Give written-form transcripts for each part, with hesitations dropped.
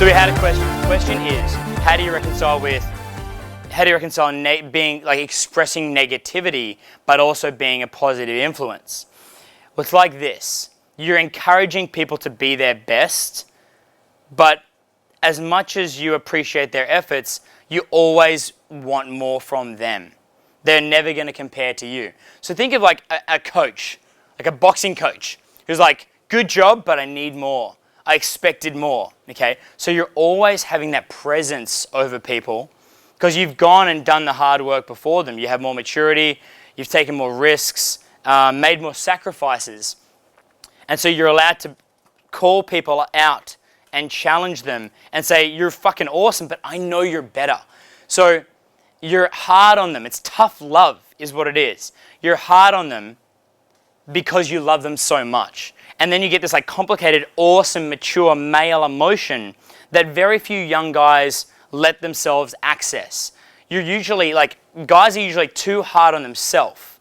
So we had a question. The question is, how do you reconcile being like expressing negativity, but also being a positive influence? Well, it's like this. You're encouraging people to be their best, but as much as you appreciate their efforts, you always want more from them. They're never going to compare to you. So think of like a coach, like a boxing coach, who's like, good job, but I need more. I expected more, okay? So you're always having that presence over people because you've gone and done the hard work before them. You have more maturity, you've taken more risks, made more sacrifices. And so you're allowed to call people out and challenge them and say, you're fucking awesome, but I know you're better. So you're hard on them. It's tough love is what it is. You're hard on them because you love them so much. And then you get this like complicated, awesome, mature male emotion that very few young guys let themselves access. You're usually like, guys are usually too hard on themselves.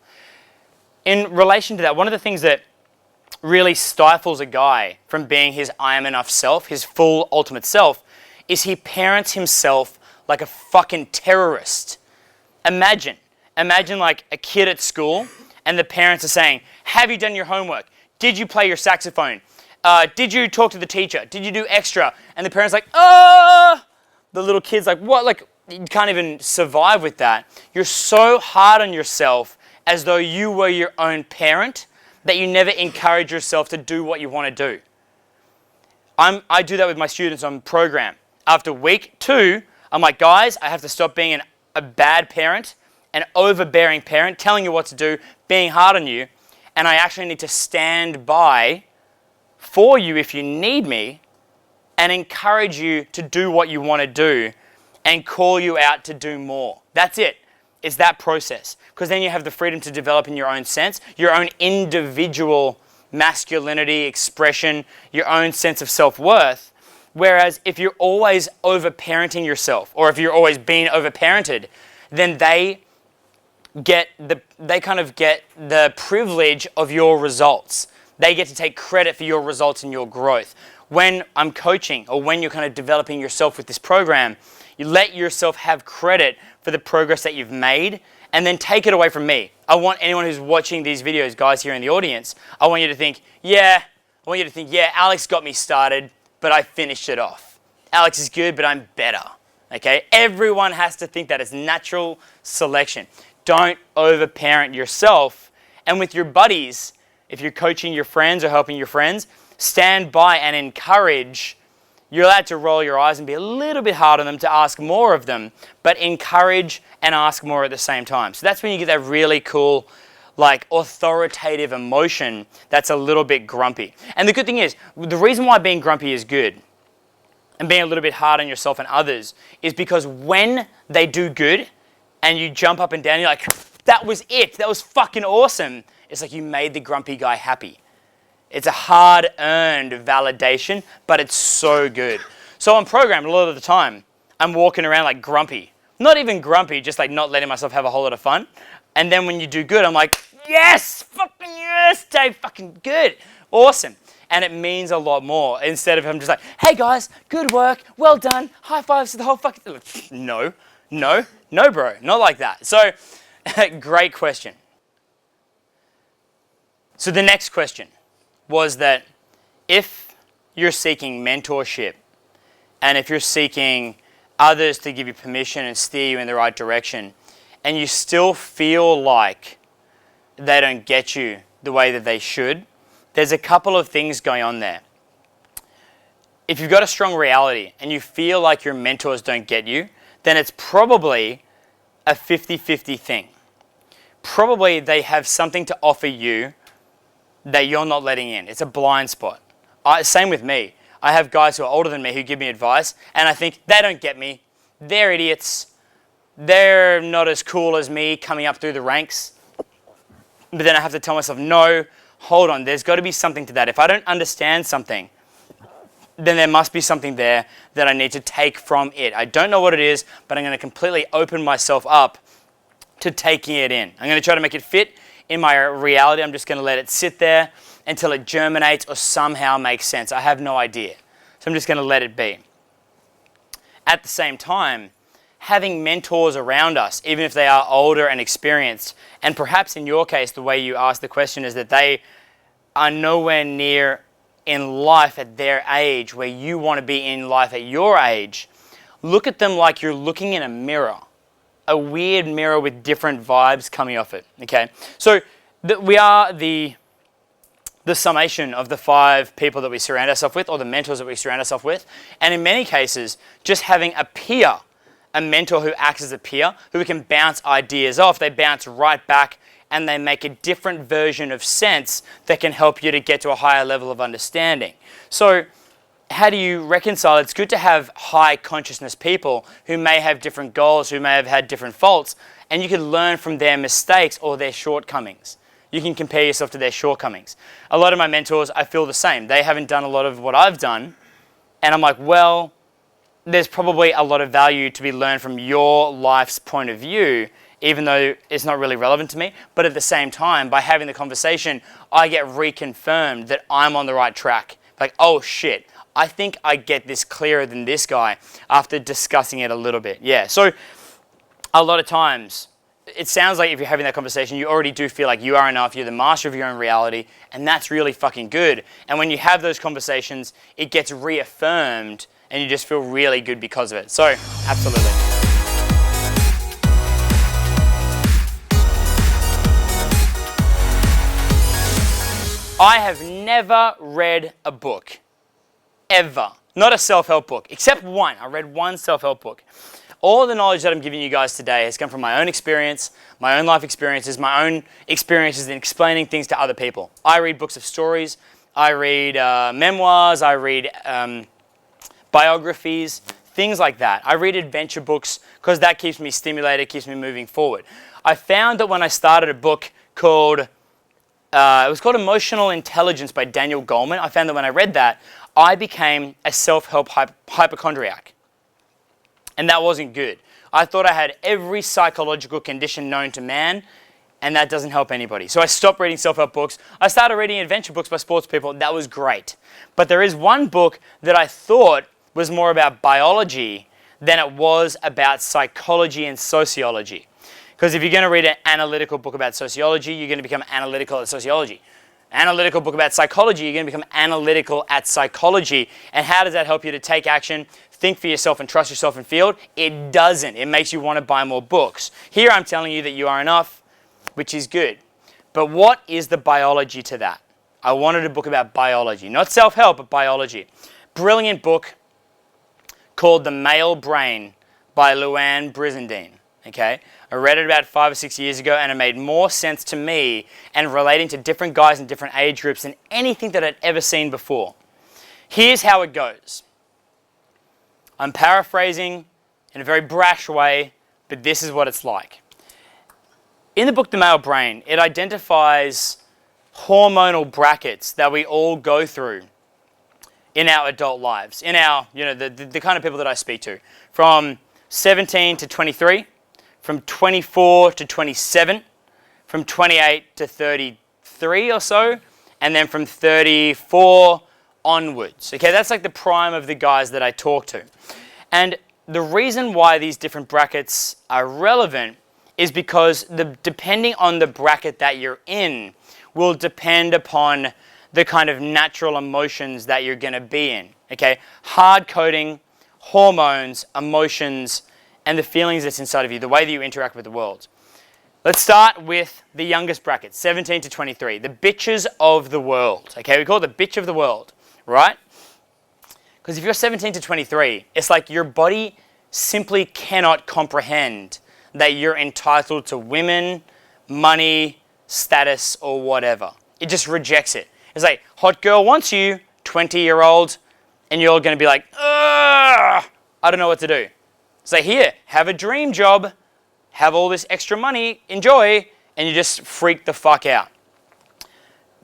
In relation to that, one of the things that really stifles a guy from being his I am enough self, his full ultimate self, is he parents himself like a fucking terrorist. Imagine like a kid at school and the parents are saying, have you done your homework? Did you play your saxophone? Did you talk to the teacher? Did you do extra? And the parent's like, oh! The little kid's like, what? Like, you can't even survive with that. You're so hard on yourself as though you were your own parent that you never encourage yourself to do what you want to do. I do that with my students on program. After week 2, I'm like, guys, I have to stop being a bad parent, an overbearing parent, telling you what to do, being hard on you, and I actually need to stand by for you if you need me and encourage you to do what you want to do and call you out to do more. That's it. It's that process. Because then you have the freedom to develop in your own sense, your own individual masculinity, expression, your own sense of self-worth. Whereas if you're always over-parenting yourself, or if you're always being over-parented, then they kind of get the privilege of your results. They get to take credit for your results and your growth. When I'm coaching or when you're kind of developing yourself with this program, you let yourself have credit for the progress that you've made and then take it away from me. I want anyone who's watching these videos, guys here in the audience, I want you to think, yeah, Alex got me started, but I finished it off. Alex is good, but I'm better. Okay? Everyone has to think that. It's natural selection. Don't over-parent yourself. And with your buddies, if you're coaching your friends or helping your friends, stand by and encourage. You're allowed to roll your eyes and be a little bit hard on them to ask more of them, but encourage and ask more at the same time. So that's when you get that really cool, like authoritative emotion that's a little bit grumpy. And the good thing is, the reason why being grumpy is good and being a little bit hard on yourself and others is because when they do good and you jump up and down, you're like, that was it, that was fucking awesome. It's like you made the grumpy guy happy. It's a hard-earned validation, but it's so good. So on program, a lot of the time, I'm walking around like grumpy. Not even grumpy, just like not letting myself have a whole lot of fun. And then when you do good, I'm like, yes, fucking yes, Dave, fucking good, awesome. And it means a lot more instead of I'm just like, hey guys, good work, well done, high fives to the whole fucking, no, bro, not like that. So, great question. So the next question was that if you're seeking mentorship and if you're seeking others to give you permission and steer you in the right direction and you still feel like they don't get you the way that they should, there's a couple of things going on there. If you've got a strong reality and you feel like your mentors don't get you, then it's probably a 50-50 thing. Probably they have something to offer you that you're not letting in. It's a blind spot. Same with me. I have guys who are older than me who give me advice and I think they don't get me. They're idiots. They're not as cool as me coming up through the ranks. But then I have to tell myself, no, hold on, there's got to be something to that. If I don't understand something, then there must be something there that I need to take from it. I don't know what it is, but I'm going to completely open myself up to taking it in. I'm going to try to make it fit in my reality. I'm just going to let it sit there until it germinates or somehow makes sense. I have no idea. So I'm just going to let it be. At the same time, having mentors around us, even if they are older and experienced, and perhaps in your case, the way you ask the question is that they are nowhere near in life at their age where you want to be in life at your age, look at them like you're looking in a mirror, a weird mirror with different vibes coming off it, okay? So we are the summation of the 5 people that we surround ourselves with, or the mentors that we surround ourselves with, and in many cases, just having a peer, a mentor who acts as a peer, who we can bounce ideas off, they bounce right back, and they make a different version of sense that can help you to get to a higher level of understanding. So how do you reconcile? It's good to have high consciousness people who may have different goals, who may have had different faults, and you can learn from their mistakes or their shortcomings. You can compare yourself to their shortcomings. A lot of my mentors, I feel the same. They haven't done a lot of what I've done, and I'm like, well, there's probably a lot of value to be learned from your life's point of view, even though it's not really relevant to me. But at the same time, by having the conversation, I get reconfirmed that I'm on the right track. Like, oh shit, I think I get this clearer than this guy after discussing it a little bit. Yeah, so a lot of times, it sounds like if you're having that conversation, you already do feel like you are enough, you're the master of your own reality, and that's really fucking good. And when you have those conversations, it gets reaffirmed, and you just feel really good because of it. So, absolutely. I have never read a book, ever. Not a self-help book, except one. I read one self-help book. All the knowledge that I'm giving you guys today has come from my own experience, my own life experiences, my own experiences in explaining things to other people. I read books of stories, I read memoirs, I read biographies, things like that. I read adventure books because that keeps me stimulated, keeps me moving forward. I found that when I started a book called, it was called Emotional Intelligence by Daniel Goleman, I found that when I read that, I became a self-help hypochondriac. And that wasn't good. I thought I had every psychological condition known to man, and that doesn't help anybody. So I stopped reading self-help books. I started reading adventure books by sports people. That was great. But there is one book that I thought was more about biology than it was about psychology and sociology. Because if you're going to read an analytical book about sociology, you're going to become analytical at sociology. Analytical book about psychology, you're going to become analytical at psychology. And how does that help you to take action, think for yourself, and trust yourself in field? It doesn't. It makes you want to buy more books. Here I'm telling you that you are enough, which is good. But what is the biology to that? I wanted a book about biology. Not self-help, but biology. Brilliant book called The Male Brain by Luann Brizendine. Okay? I read it about 5 or 6 years ago, and it made more sense to me and relating to different guys in different age groups than anything that I'd ever seen before. Here's how it goes. I'm paraphrasing in a very brash way, but this is what it's like. In the book The Male Brain, it identifies hormonal brackets that we all go through in our adult lives, in our, the kind of people that I speak to, from 17 to 23, from 24 to 27, from 28 to 33 or so, and then from 34 onwards. Okay, that's like the prime of the guys that I talk to. And the reason why these different brackets are relevant is because depending on the bracket that you're in will depend upon the kind of natural emotions that you're going to be in. Okay, hard coding, hormones, emotions, and the feelings that's inside of you, the way that you interact with the world. Let's start with the youngest bracket, 17 to 23, the bitches of the world. Okay, we call it the bitch of the world, right? Because if you're 17 to 23, it's like your body simply cannot comprehend that you're entitled to women, money, status, or whatever. It just rejects it. It's like, hot girl wants you, 20-year-old, and you're going to be like, ugh, I don't know what to do. Say, here, have a dream job, have all this extra money, enjoy, and you just freak the fuck out.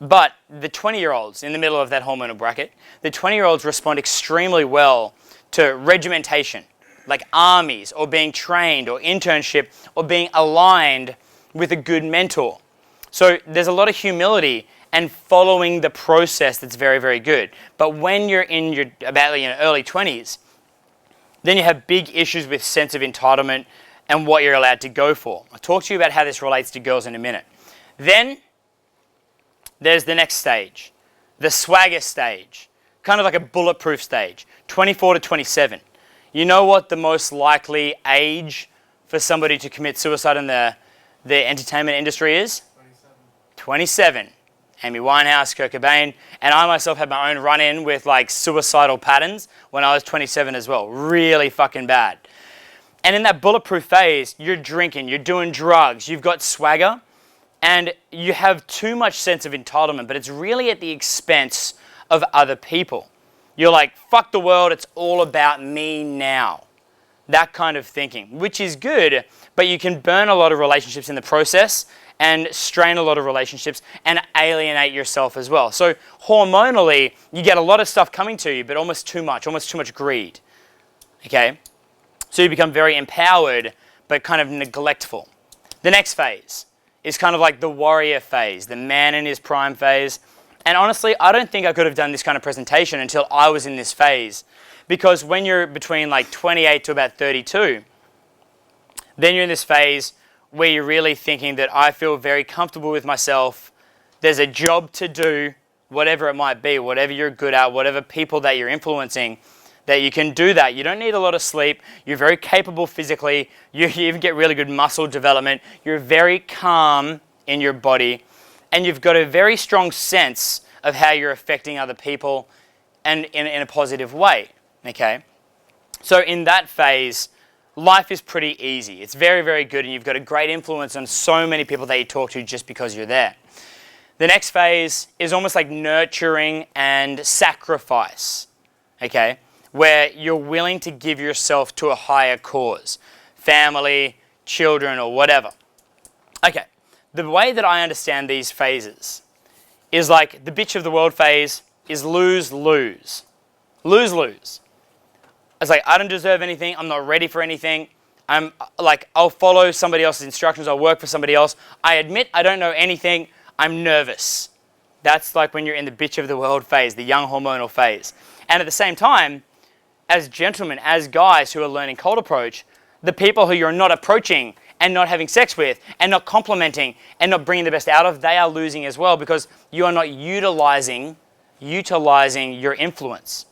But the 20-year-olds in the middle of that hormonal bracket, the 20-year-olds respond extremely well to regimentation, like armies, or being trained, or internship, or being aligned with a good mentor. So there's a lot of humility and following the process that's very, very good. But when you're in your early 20s, Then you have big issues with sense of entitlement and what you're allowed to go for. I'll talk to you about how this relates to girls in a minute. Then there's the next stage, the swagger stage, kind of like a bulletproof stage, 24 to 27. You know what the most likely age for somebody to commit suicide in the entertainment industry is? 27. Amy Winehouse, Kurt Cobain, and I myself had my own run-in with like suicidal patterns when I was 27 as well. Really fucking bad. And in that bulletproof phase, you're drinking, you're doing drugs, you've got swagger, and you have too much sense of entitlement, but it's really at the expense of other people. You're like, fuck the world, it's all about me now. That kind of thinking, which is good, but you can burn a lot of relationships in the process and strain a lot of relationships and alienate yourself as well. So hormonally, you get a lot of stuff coming to you, but almost too much greed. Okay? So you become very empowered, but kind of neglectful. The next phase is kind of like the warrior phase, the man in his prime phase. And honestly, I don't think I could have done this kind of presentation until I was in this phase. Because when you're between like 28 to about 32, then you're in this phase where you're really thinking that I feel very comfortable with myself. There's a job to do, whatever it might be, whatever you're good at, whatever people that you're influencing, that you can do that. You don't need a lot of sleep. You're very capable physically. You even get really good muscle development. You're very calm in your body. And you've got a very strong sense of how you're affecting other people and in a positive way. Okay? So in that phase, life is pretty easy. It's very, very good, and you've got a great influence on so many people that you talk to just because you're there. The next phase is almost like nurturing and sacrifice, okay, where you're willing to give yourself to a higher cause, family, children, or whatever. Okay, the way that I understand these phases is like the bitch of the world phase is lose-lose. Lose-lose. It's like, I don't deserve anything, I'm not ready for anything, I'm like, I'll follow somebody else's instructions, I'll work for somebody else, I admit I don't know anything, I'm nervous. That's like when you're in the bitch of the world phase, the young hormonal phase. And at the same time, as gentlemen, as guys who are learning cold approach, the people who you're not approaching and not having sex with and not complimenting and not bringing the best out of, they are losing as well because you are not utilizing your influence.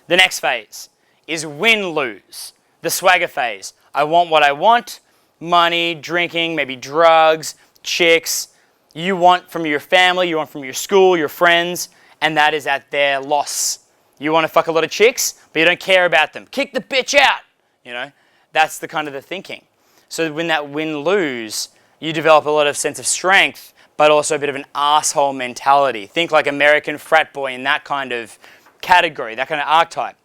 The next phase is win-lose, the swagger phase. I want what I want, money, drinking, maybe drugs, chicks. You want from your family, you want from your school, your friends, and that is at their loss. You want to fuck a lot of chicks, but you don't care about them. Kick the bitch out, you know? That's the kind of the thinking. So when that win-lose, you develop a lot of sense of strength, but also a bit of an asshole mentality. Think like American frat boy in that kind of category, that kind of archetype.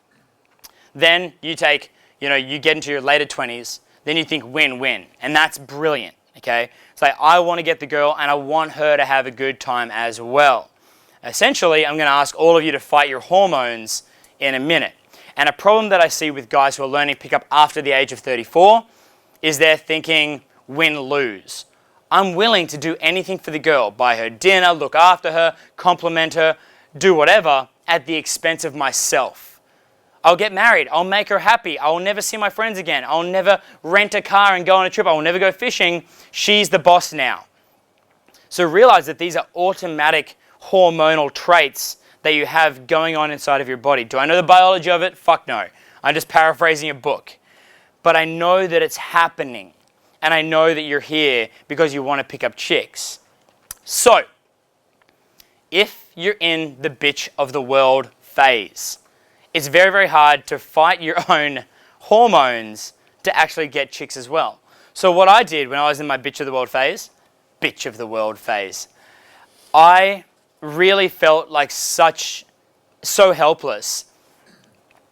Then you take, you get into your later 20s, then you think win-win, and that's brilliant, okay? It's like, I want to get the girl, and I want her to have a good time as well. Essentially, I'm going to ask all of you to fight your hormones in a minute. And a problem that I see with guys who are learning pickup after the age of 34 is they're thinking win-lose. I'm willing to do anything for the girl, buy her dinner, look after her, compliment her, do whatever at the expense of myself. I'll get married. I'll make her happy. I'll never see my friends again. I'll never rent a car and go on a trip. I'll never go fishing. She's the boss now. So realize that these are automatic hormonal traits that you have going on inside of your body. Do I know the biology of it? Fuck no. I'm just paraphrasing a book. But I know that it's happening. And I know that you're here because you want to pick up chicks. So, if you're in the bitch of the world phase, it's very, very hard to fight your own hormones to actually get chicks as well. So what I did when I was in my bitch of the world phase, I really felt like so helpless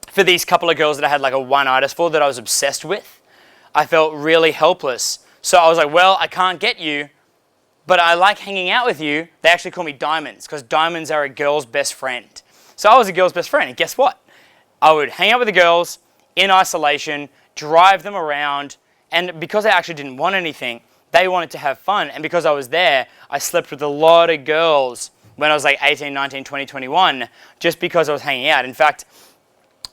for these couple of girls that I had like a one-itis for that I was obsessed with. I felt really helpless. So I was like, well, I can't get you, but I like hanging out with you. They actually call me diamonds because diamonds are a girl's best friend. So I was a girl's best friend, and guess what? I would hang out with the girls in isolation, drive them around, and because I actually didn't want anything, they wanted to have fun. And because I was there, I slept with a lot of girls when I was like 18, 19, 20, 21, just because I was hanging out. In fact,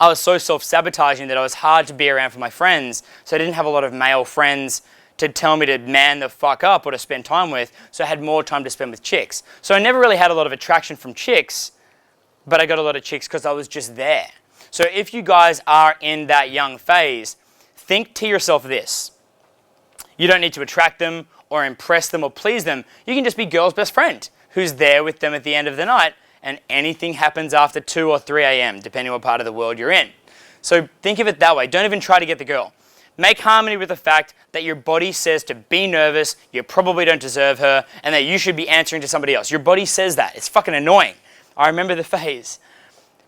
I was so self-sabotaging that I was hard to be around for my friends. So I didn't have a lot of male friends to tell me to man the fuck up or to spend time with. So I had more time to spend with chicks. So I never really had a lot of attraction from chicks, but I got a lot of chicks because I was just there. So if you guys are in that young phase, think to yourself this. You don't need to attract them or impress them or please them. You can just be girl's best friend who's there with them at the end of the night, and anything happens after 2 or 3 a.m., depending on what part of the world you're in. So think of it that way. Don't even try to get the girl. Make harmony with the fact that your body says to be nervous, you probably don't deserve her, and that you should be answering to somebody else. Your body says that. It's fucking annoying. I remember the phase.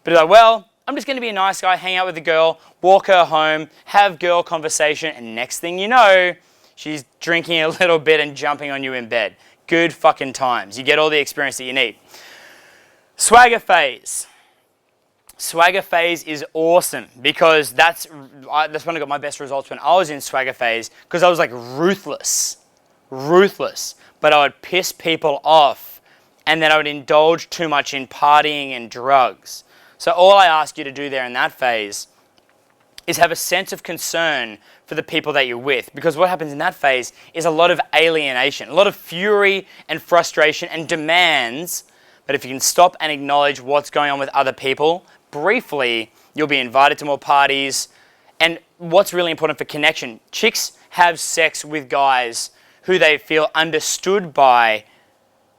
But like, well, I'm just going to be a nice guy, hang out with the girl, walk her home, have girl conversation, and next thing you know, she's drinking a little bit and jumping on you in bed. Good fucking times. You get all the experience that you need. Swagger phase. Swagger phase is awesome because that's when I got my best results, when I was in swagger phase, because I was like ruthless. But I would piss people off, and then I would indulge too much in partying and drugs. So all I ask you to do there in that phase is have a sense of concern for the people that you're with, because what happens in that phase is a lot of alienation, a lot of fury and frustration and demands. But if you can stop and acknowledge what's going on with other people, briefly, you'll be invited to more parties. And what's really important for connection, chicks have sex with guys who they feel understood by,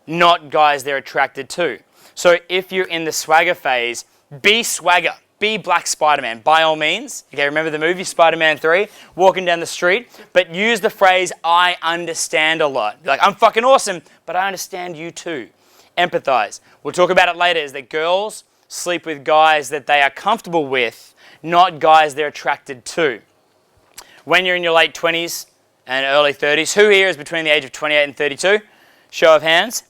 not guys they're attracted to. So if you're in the swagger phase, be swagger. Be Black Spider-Man, by all means. Okay, remember the movie Spider-Man 3? Walking down the street, but use the phrase, I understand a lot. Be like, I'm fucking awesome, but I understand you too. Empathize. We'll talk about it later, is that girls sleep with guys that they are comfortable with, not guys they're attracted to. When you're in your late 20s and early 30s, who here is between the age of 28 and 32? Show of hands.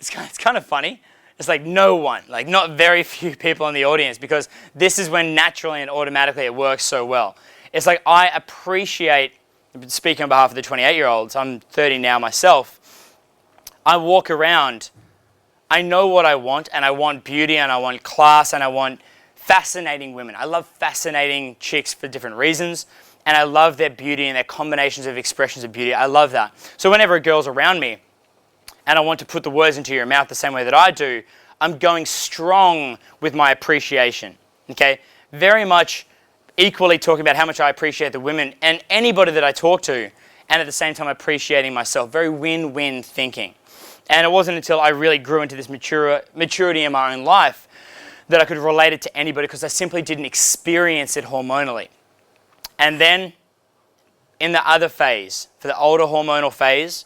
It's kind of funny. It's like no one, like not very few people in the audience, because this is when naturally and automatically it works so well. It's like I appreciate, speaking on behalf of the 28-year-olds, I'm 30 now myself, I walk around, I know what I want, and I want beauty, and I want class, and I want fascinating women. I love fascinating chicks for different reasons, and I love their beauty and their combinations of expressions of beauty. I love that. So whenever a girl's around me, and I want to put the words into your mouth the same way that I do, I'm going strong with my appreciation, okay? Very much equally talking about how much I appreciate the women and anybody that I talk to, and at the same time appreciating myself. Very win-win thinking. And it wasn't until I really grew into this maturity in my own life that I could relate it to anybody, because I simply didn't experience it hormonally. And then in the other phase, for the older hormonal phase,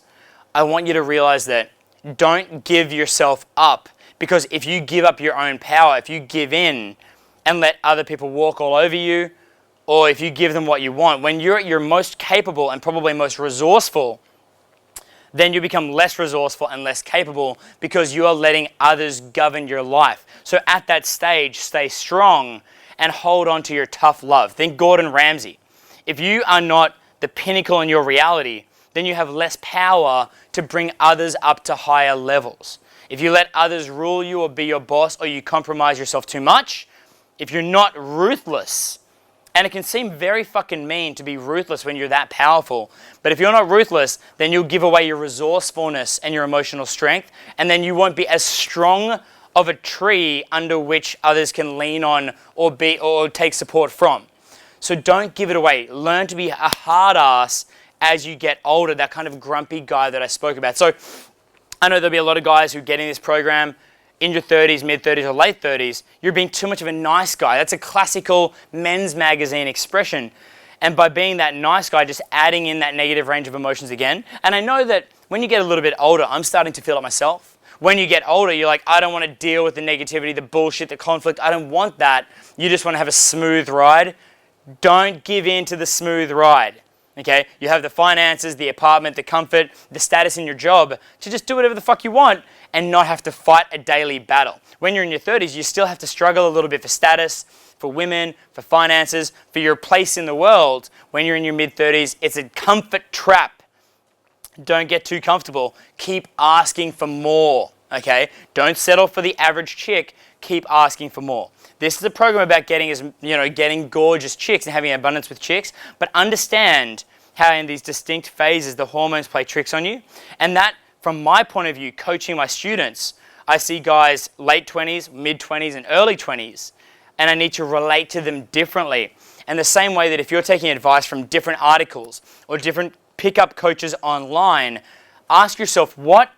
I want you to realize that don't give yourself up, because if you give up your own power, if you give in and let other people walk all over you, or if you give them what you want, when you're at your most capable and probably most resourceful, then you become less resourceful and less capable because you are letting others govern your life. So at that stage, stay strong and hold on to your tough love. Think Gordon Ramsay. If you are not the pinnacle in your reality, then you have less power to bring others up to higher levels. If you let others rule you or be your boss, or you compromise yourself too much, if you're not ruthless, and it can seem very fucking mean to be ruthless when you're that powerful, but if you're not ruthless, then you'll give away your resourcefulness and your emotional strength, and then you won't be as strong of a tree under which others can lean on or take support from. So don't give it away. Learn to be a hard ass as you get older, that kind of grumpy guy that I spoke about. So I know there'll be a lot of guys who get in this program in your 30s, mid-30s, or late 30s. You're being too much of a nice guy. That's a classical men's magazine expression. And by being that nice guy, just adding in that negative range of emotions again. And I know that when you get a little bit older, I'm starting to feel it myself. When you get older, you're like, I don't want to deal with the negativity, the bullshit, the conflict. I don't want that. You just want to have a smooth ride. Don't give in to the smooth ride. Okay, you have the finances, the apartment, the comfort, the status in your job to just do whatever the fuck you want and not have to fight a daily battle. When you're in your 30s, you still have to struggle a little bit for status, for women, for finances, for your place in the world. When you're in your mid-30s, it's a comfort trap. Don't get too comfortable. Keep asking for more, okay? Don't settle for the average chick, keep asking for more. This is a program about getting gorgeous chicks and having abundance with chicks, but understand how in these distinct phases the hormones play tricks on you. And that, from my point of view, coaching my students, I see guys late 20s, mid 20s, and early 20s, and I need to relate to them differently. And the same way that if you're taking advice from different articles or different pickup coaches online, ask yourself, what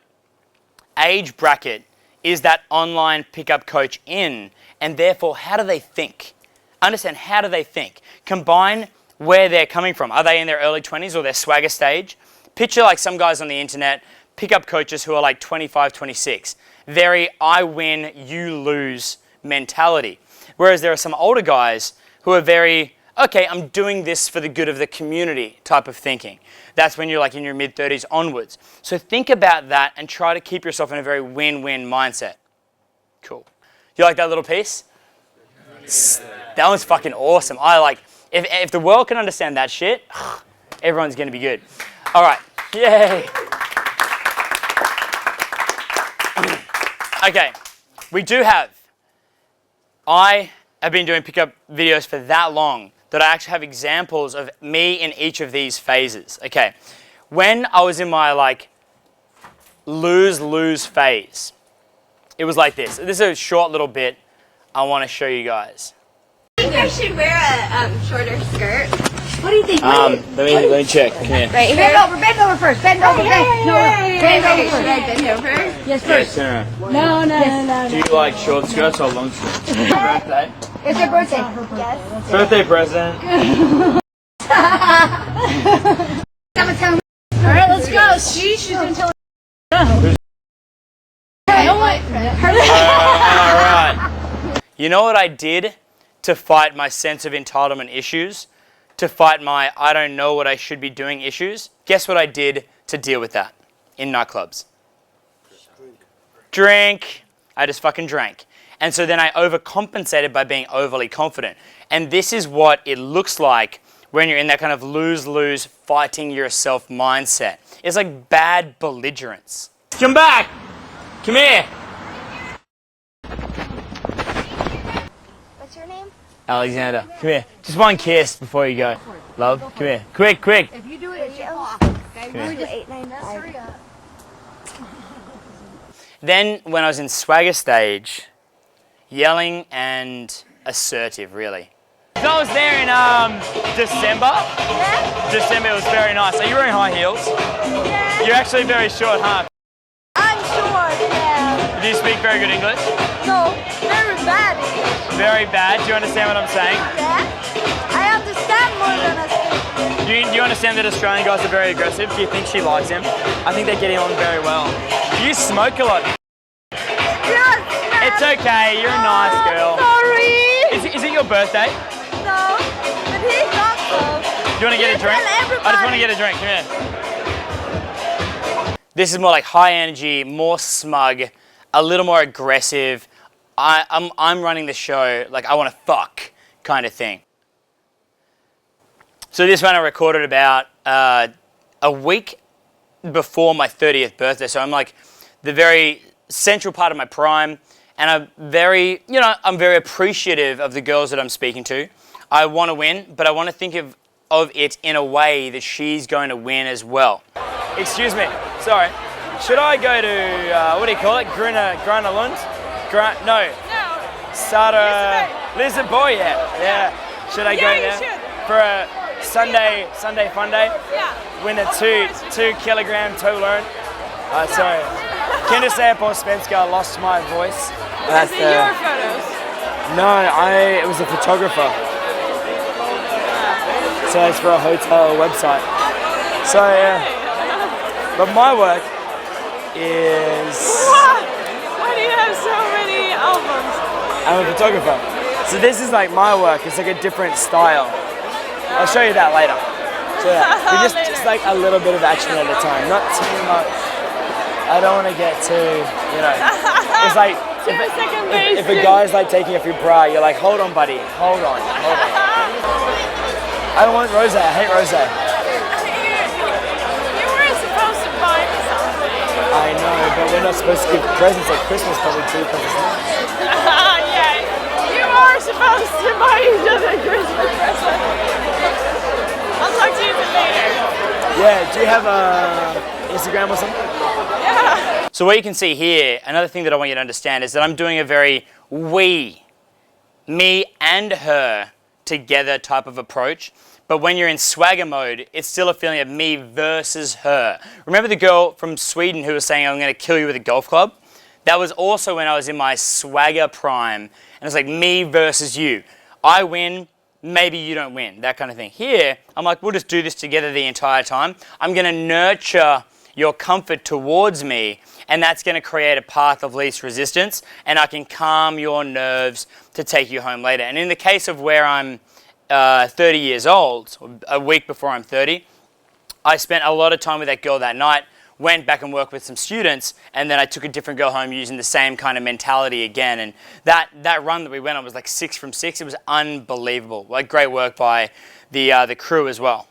age bracket is that online pickup coach in? And therefore, how do they think? Understand, how do they think? Combine where they're coming from. Are they in their early 20s or their swagger stage? Picture like some guys on the internet, pickup coaches who are like 25, 26. Very I win, you lose mentality. Whereas there are some older guys who are very, okay, I'm doing this for the good of the community type of thinking. That's when you're like in your mid-30s onwards. So think about that and try to keep yourself in a very win-win mindset. Cool. You like that little piece? That one's fucking awesome. If the world can understand that shit, everyone's going to be good. All right. Yay. Okay. I have been doing pickup videos for that long that I actually have examples of me in each of these phases. Okay. When I was in my lose phase, it was like this. This is a short little bit I want to show you guys. I think I should wear a shorter skirt. What do you think? Let me check. Come here. Right here? Bend over first. Bend over. Bend over. Should I bend over? Yes, first. No. Do you like short skirts or long skirts? Birthday. It's your birthday. Yes. Birthday present. All right, let's go. She's gonna tell Alright. You know what I did to fight my sense of entitlement issues? To fight my I don't know what I should be doing issues? Guess what I did to deal with that in nightclubs? Drink. I just fucking drank. And so then I overcompensated by being overly confident. And this is what it looks like when you're in that kind of lose-lose, fighting yourself mindset. It's like bad belligerence. Come back! Come here! What's your name? Alexander, come here. Just one kiss before you go. Love, come here. Quick. If you do it, it's off. Okay, We're just 895. Then when I was in swagger stage, yelling and assertive, really. So I was there in December. Yeah? December, it was very nice. Are you wearing high heels? Yeah. You're actually very short, huh? I'm short, yeah. Do you speak very good English? No, very bad English. Very bad. Do you understand what I'm saying? Yeah? I understand more than I speak. Do you understand that Australian guys are very aggressive? Do you think she likes him? I think they're getting on very well. You smoke a lot. Yes, It's okay. You're a nice girl. Sorry. Is it your birthday? No, but he's not so. Do you want to get a drink? I just want to get a drink. Come here. This is more like high energy, more smug, a little more aggressive. I'm running the show like I want to fuck kind of thing. So this one I recorded about a week before my 30th birthday. So I'm like the very central part of my prime, and I'm very appreciative of the girls that I'm speaking to. I want to win, but I want to think of it in a way that she's going to win as well. Excuse me, sorry. Should I go to, what do you call it? Grana Lund? No. Sada Lisbon, yeah. Should I go there? For a Sunday fun day? Yeah. Win a 2 kilogram Toblerone. Sorry. Candace Paul Spencer lost my voice. Is it your photos? No, it was a photographer. So it's for a hotel website. So yeah. But my work is... What? Why do you have so many albums? I'm a photographer. So this is like my work. It's like a different style. I'll show you that later. So yeah, we just like a little bit of action at a time, not too much. I don't want to get too, it's like if a guy's like taking off your bra, you're like, hold on, buddy, hold on. I don't want rosé. I hate rosé. You were supposed to buy me something. I know, But we're not supposed to give presents at Christmas, but we do presents now. Yeah, you are supposed to buy each other Christmas presents. I'll talk to you a bit later. Yeah, do you have Instagram or something? Yeah. So what you can see here, another thing that I want you to understand is that I'm doing a very me and her together type of approach. But when you're in swagger mode, it's still a feeling of me versus her. Remember the girl from Sweden who was saying, I'm going to kill you with a golf club? That was also when I was in my swagger prime. And it's like me versus you. I win, maybe you don't win, that kind of thing. Here, I'm like, we'll just do this together the entire time. I'm going to nurture your comfort towards me, and that's going to create a path of least resistance, and I can calm your nerves to take you home later. And in the case of where I'm 30 years old, a week before I'm 30, I spent a lot of time with that girl that night, went back and worked with some students, and then I took a different girl home using the same kind of mentality again. And that run that we went on was like 6 from 6. It was unbelievable. Like, great work by the crew as well.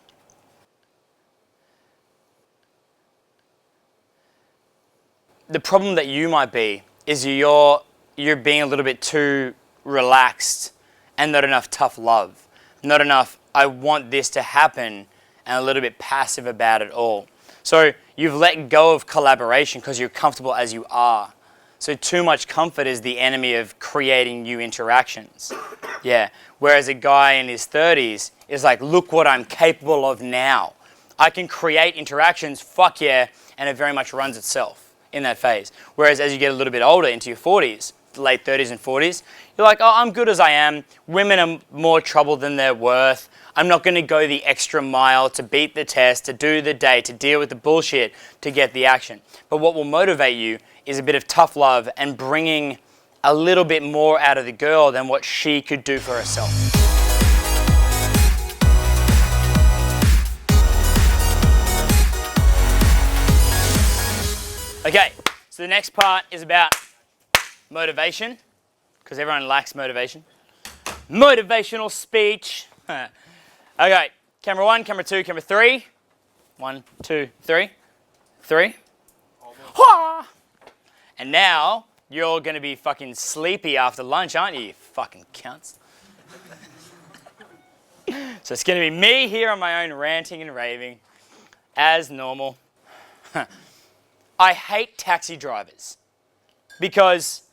The problem that you might be is you're being a little bit too relaxed and not enough tough love. Not enough, I want this to happen, and a little bit passive about it all. So you've let go of collaboration because you're comfortable as you are. So too much comfort is the enemy of creating new interactions. Yeah. Whereas a guy in his 30s is like, look what I'm capable of now. I can create interactions, fuck yeah, and it very much runs itself in that phase. Whereas as you get a little bit older, into your 40s, late 30s and 40s, you're like, oh, I'm good as I am. Women are more trouble than they're worth. I'm not going to go the extra mile to beat the test, to do the day, to deal with the bullshit, to get the action. But what will motivate you is a bit of tough love and bringing a little bit more out of the girl than what she could do for herself. Okay, so the next part is about motivation, because everyone lacks motivation. Motivational speech. Okay, camera 1, camera 2, camera 3. 1, 2, 3. 3. Ha! And now you're going to be fucking sleepy after lunch, aren't you, you fucking cunts? So it's going to be me here on my own ranting and raving, as normal. I hate taxi drivers because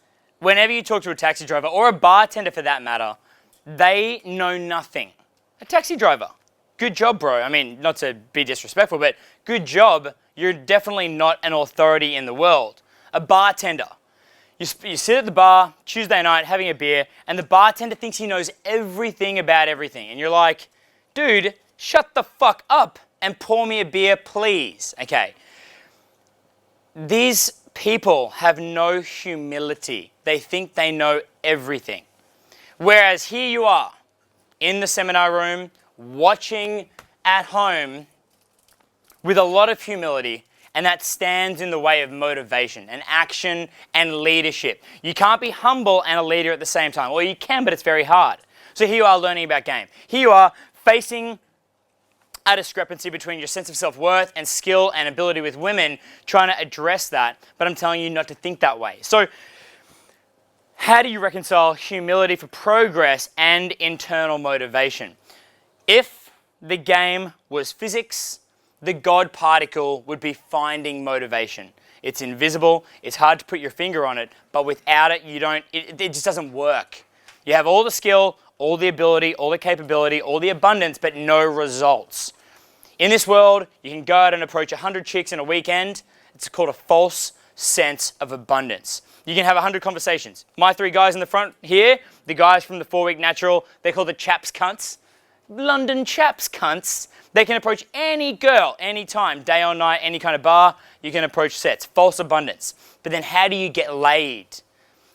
whenever you talk to a taxi driver, or a bartender for that matter, they know nothing. A taxi driver, good job, bro. I mean, not to be disrespectful, but good job. You're definitely not an authority in the world. A bartender. You sit at the bar, Tuesday night, having a beer, and the bartender thinks he knows everything about everything. And you're like, dude, shut the fuck up and pour me a beer, please. Okay. These people have no humility. They think they know everything. Whereas here you are, in the seminar room, watching at home with a lot of humility, and that stands in the way of motivation and action and leadership. You can't be humble and a leader at the same time. Or you can, but it's very hard. So here you are learning about game. Here you are facing a discrepancy between your sense of self-worth and skill and ability with women, trying to address that, but I'm telling you not to think that way. So how do you reconcile humility for progress and internal motivation? If the game was physics, the God particle would be finding motivation. It's invisible, it's hard to put your finger on it, but without it, it just doesn't work. You have all the skill, all the ability, all the capability, all the abundance, but no results. In this world, you can go out and approach 100 chicks in a weekend. It's called a false sense of abundance. You can have 100 conversations. My 3 guys in the front here, the guys from the 4-Week Natural, they're called the chaps cunts. London chaps cunts. They can approach any girl, anytime, day or night, any kind of bar, you can approach sets. False abundance. But then how do you get laid?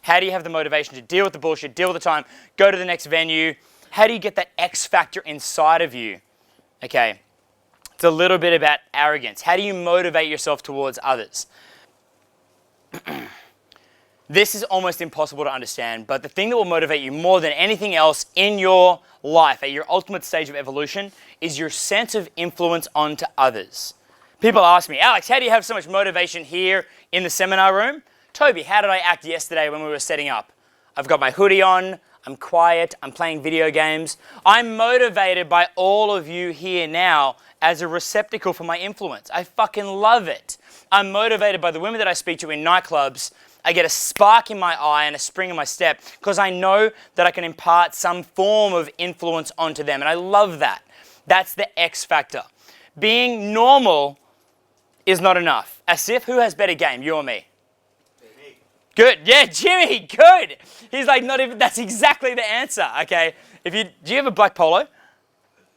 How do you have the motivation to deal with the bullshit, deal with the time, go to the next venue? How do you get that X factor inside of you? Okay, it's a little bit about arrogance. How do you motivate yourself towards others? This is almost impossible to understand, but the thing that will motivate you more than anything else in your life, at your ultimate stage of evolution, is your sense of influence onto others. People ask me, Alex, how do you have so much motivation here in the seminar room? Toby, how did I act yesterday when we were setting up? I've got my hoodie on, I'm quiet, I'm playing video games. I'm motivated by all of you here now as a receptacle for my influence. I fucking love it. I'm motivated by the women that I speak to in nightclubs. I get a spark in my eye and a spring in my step because I know that I can impart some form of influence onto them, and I love that. That's the X factor. Being normal is not enough. Asif, who has better game, you or me? Good. Yeah, Jimmy, good. He's like, not even, that's exactly the answer, okay? Do you have a black polo?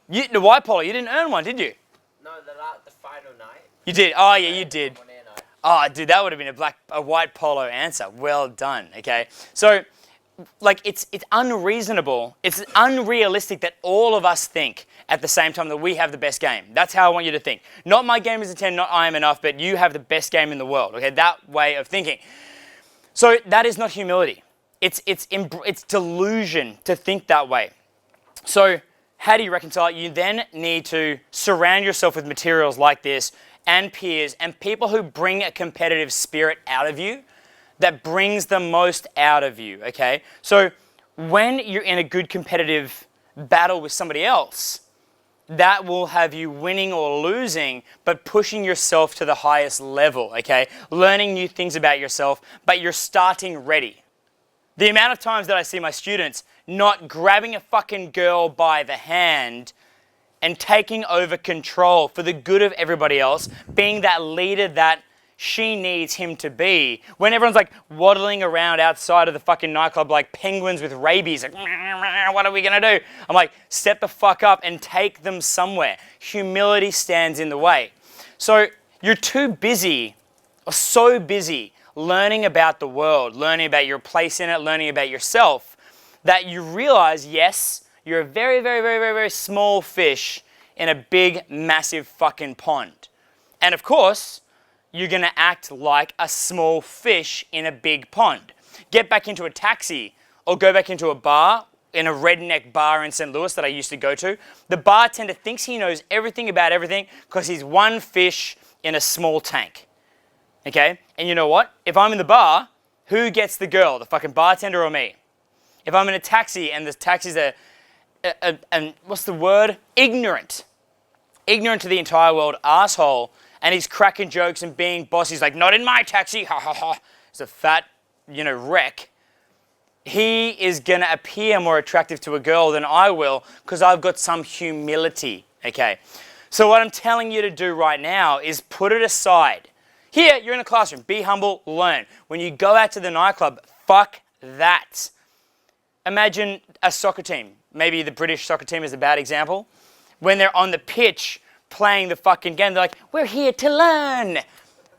The white polo, you didn't earn one, did you? No, the final night. You did? Oh, yeah, you did. Oh, dude, that would have been a white polo answer. Well done, okay? So, like, it's unreasonable, it's unrealistic that all of us think at the same time that we have the best game. That's how I want you to think. Not my game is a 10, not I am enough, but you have the best game in the world, okay? That way of thinking. So that is not humility. It's delusion to think that way. So how do you reconcile it? You then need to surround yourself with materials like this and peers and people who bring a competitive spirit out of you that brings the most out of you, okay? So when you're in a good competitive battle with somebody else, that will have you winning or losing, but pushing yourself to the highest level, okay? Learning new things about yourself, but you're starting ready. The amount of times that I see my students not grabbing a fucking girl by the hand and taking over control for the good of everybody else, being that leader that she needs him to be, when everyone's like waddling around outside of the fucking nightclub like penguins with rabies, like, what are we gonna do? I'm like, step the fuck up and take them somewhere. Humility stands in the way. So you're too busy, or so busy, learning about the world, learning about your place in it, learning about yourself, that you realize, yes, you're a very, very, very, very, very small fish in a big, massive fucking pond. And of course, you're going to act like a small fish in a big pond. Get back into a taxi or go back into a bar, in a redneck bar in St. Louis that I used to go to. The bartender thinks he knows everything about everything because he's one fish in a small tank. Okay? And you know what? If I'm in the bar, who gets the girl? The fucking bartender or me? If I'm in a taxi and the taxi's what's the word? Ignorant to the entire world, asshole, and he's cracking jokes and being bossy. He's like, not in my taxi, ha ha ha. He's a fat, wreck. He is going to appear more attractive to a girl than I will because I've got some humility, okay? So what I'm telling you to do right now is put it aside. Here, you're in a classroom. Be humble, learn. When you go out to the nightclub, fuck that. Imagine a soccer team. Maybe the British soccer team is a bad example. When they're on the pitch playing the fucking game, they're like, we're here to learn.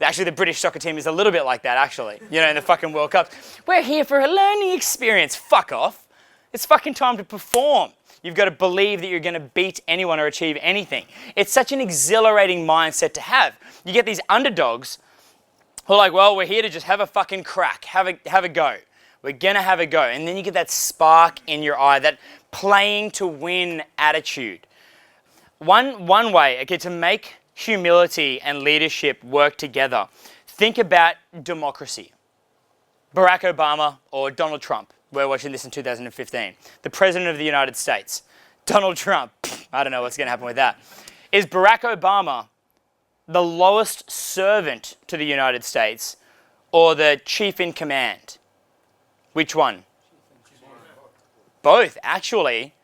Actually, the British soccer team is a little bit like that, actually. In the fucking World Cup. We're here for a learning experience. Fuck off. It's fucking time to perform. You've got to believe that you're going to beat anyone or achieve anything. It's such an exhilarating mindset to have. You get these underdogs who are like, well, we're here to just have a fucking crack, have a go. We're going to have a go. And then you get that spark in your eye, that playing to win attitude. One way, okay, to make humility and leadership work together, think about democracy. Barack Obama or Donald Trump. We're watching this in 2015. The President of the United States. Donald Trump. I don't know what's going to happen with that. Is Barack Obama the lowest servant to the United States or the chief in command? Which one? Both, actually.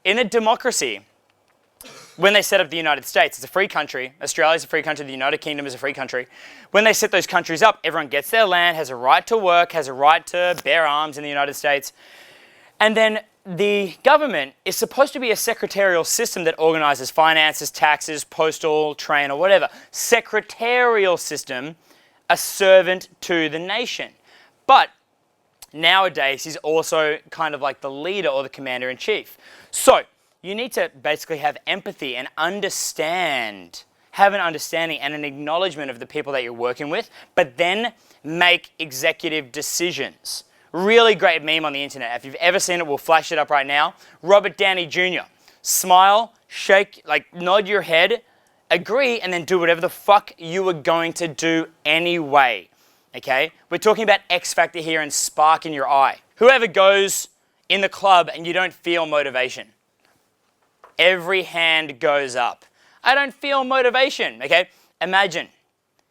In a democracy, when they set up the United States, it's a free country. Australia's a free country. The United Kingdom is a free country. When they set those countries up, everyone gets their land, has a right to work, has a right to bear arms in the United States. And then the government is supposed to be a secretarial system that organizes finances, taxes, postal, train, or whatever. Secretarial system, a servant to the nation. But nowadays, he's also kind of like the leader or the commander-in-chief. So you need to basically have empathy and have an understanding and an acknowledgement of the people that you're working with, but then make executive decisions. Really great meme on the internet. If you've ever seen it, we'll flash it up right now. Robert Downey Jr. Smile, nod your head, agree, and then do whatever the fuck you were going to do anyway. Okay? We're talking about X factor here and spark in your eye. Whoever goes in the club and you don't feel motivation, every hand goes up. I don't feel motivation. Okay? Imagine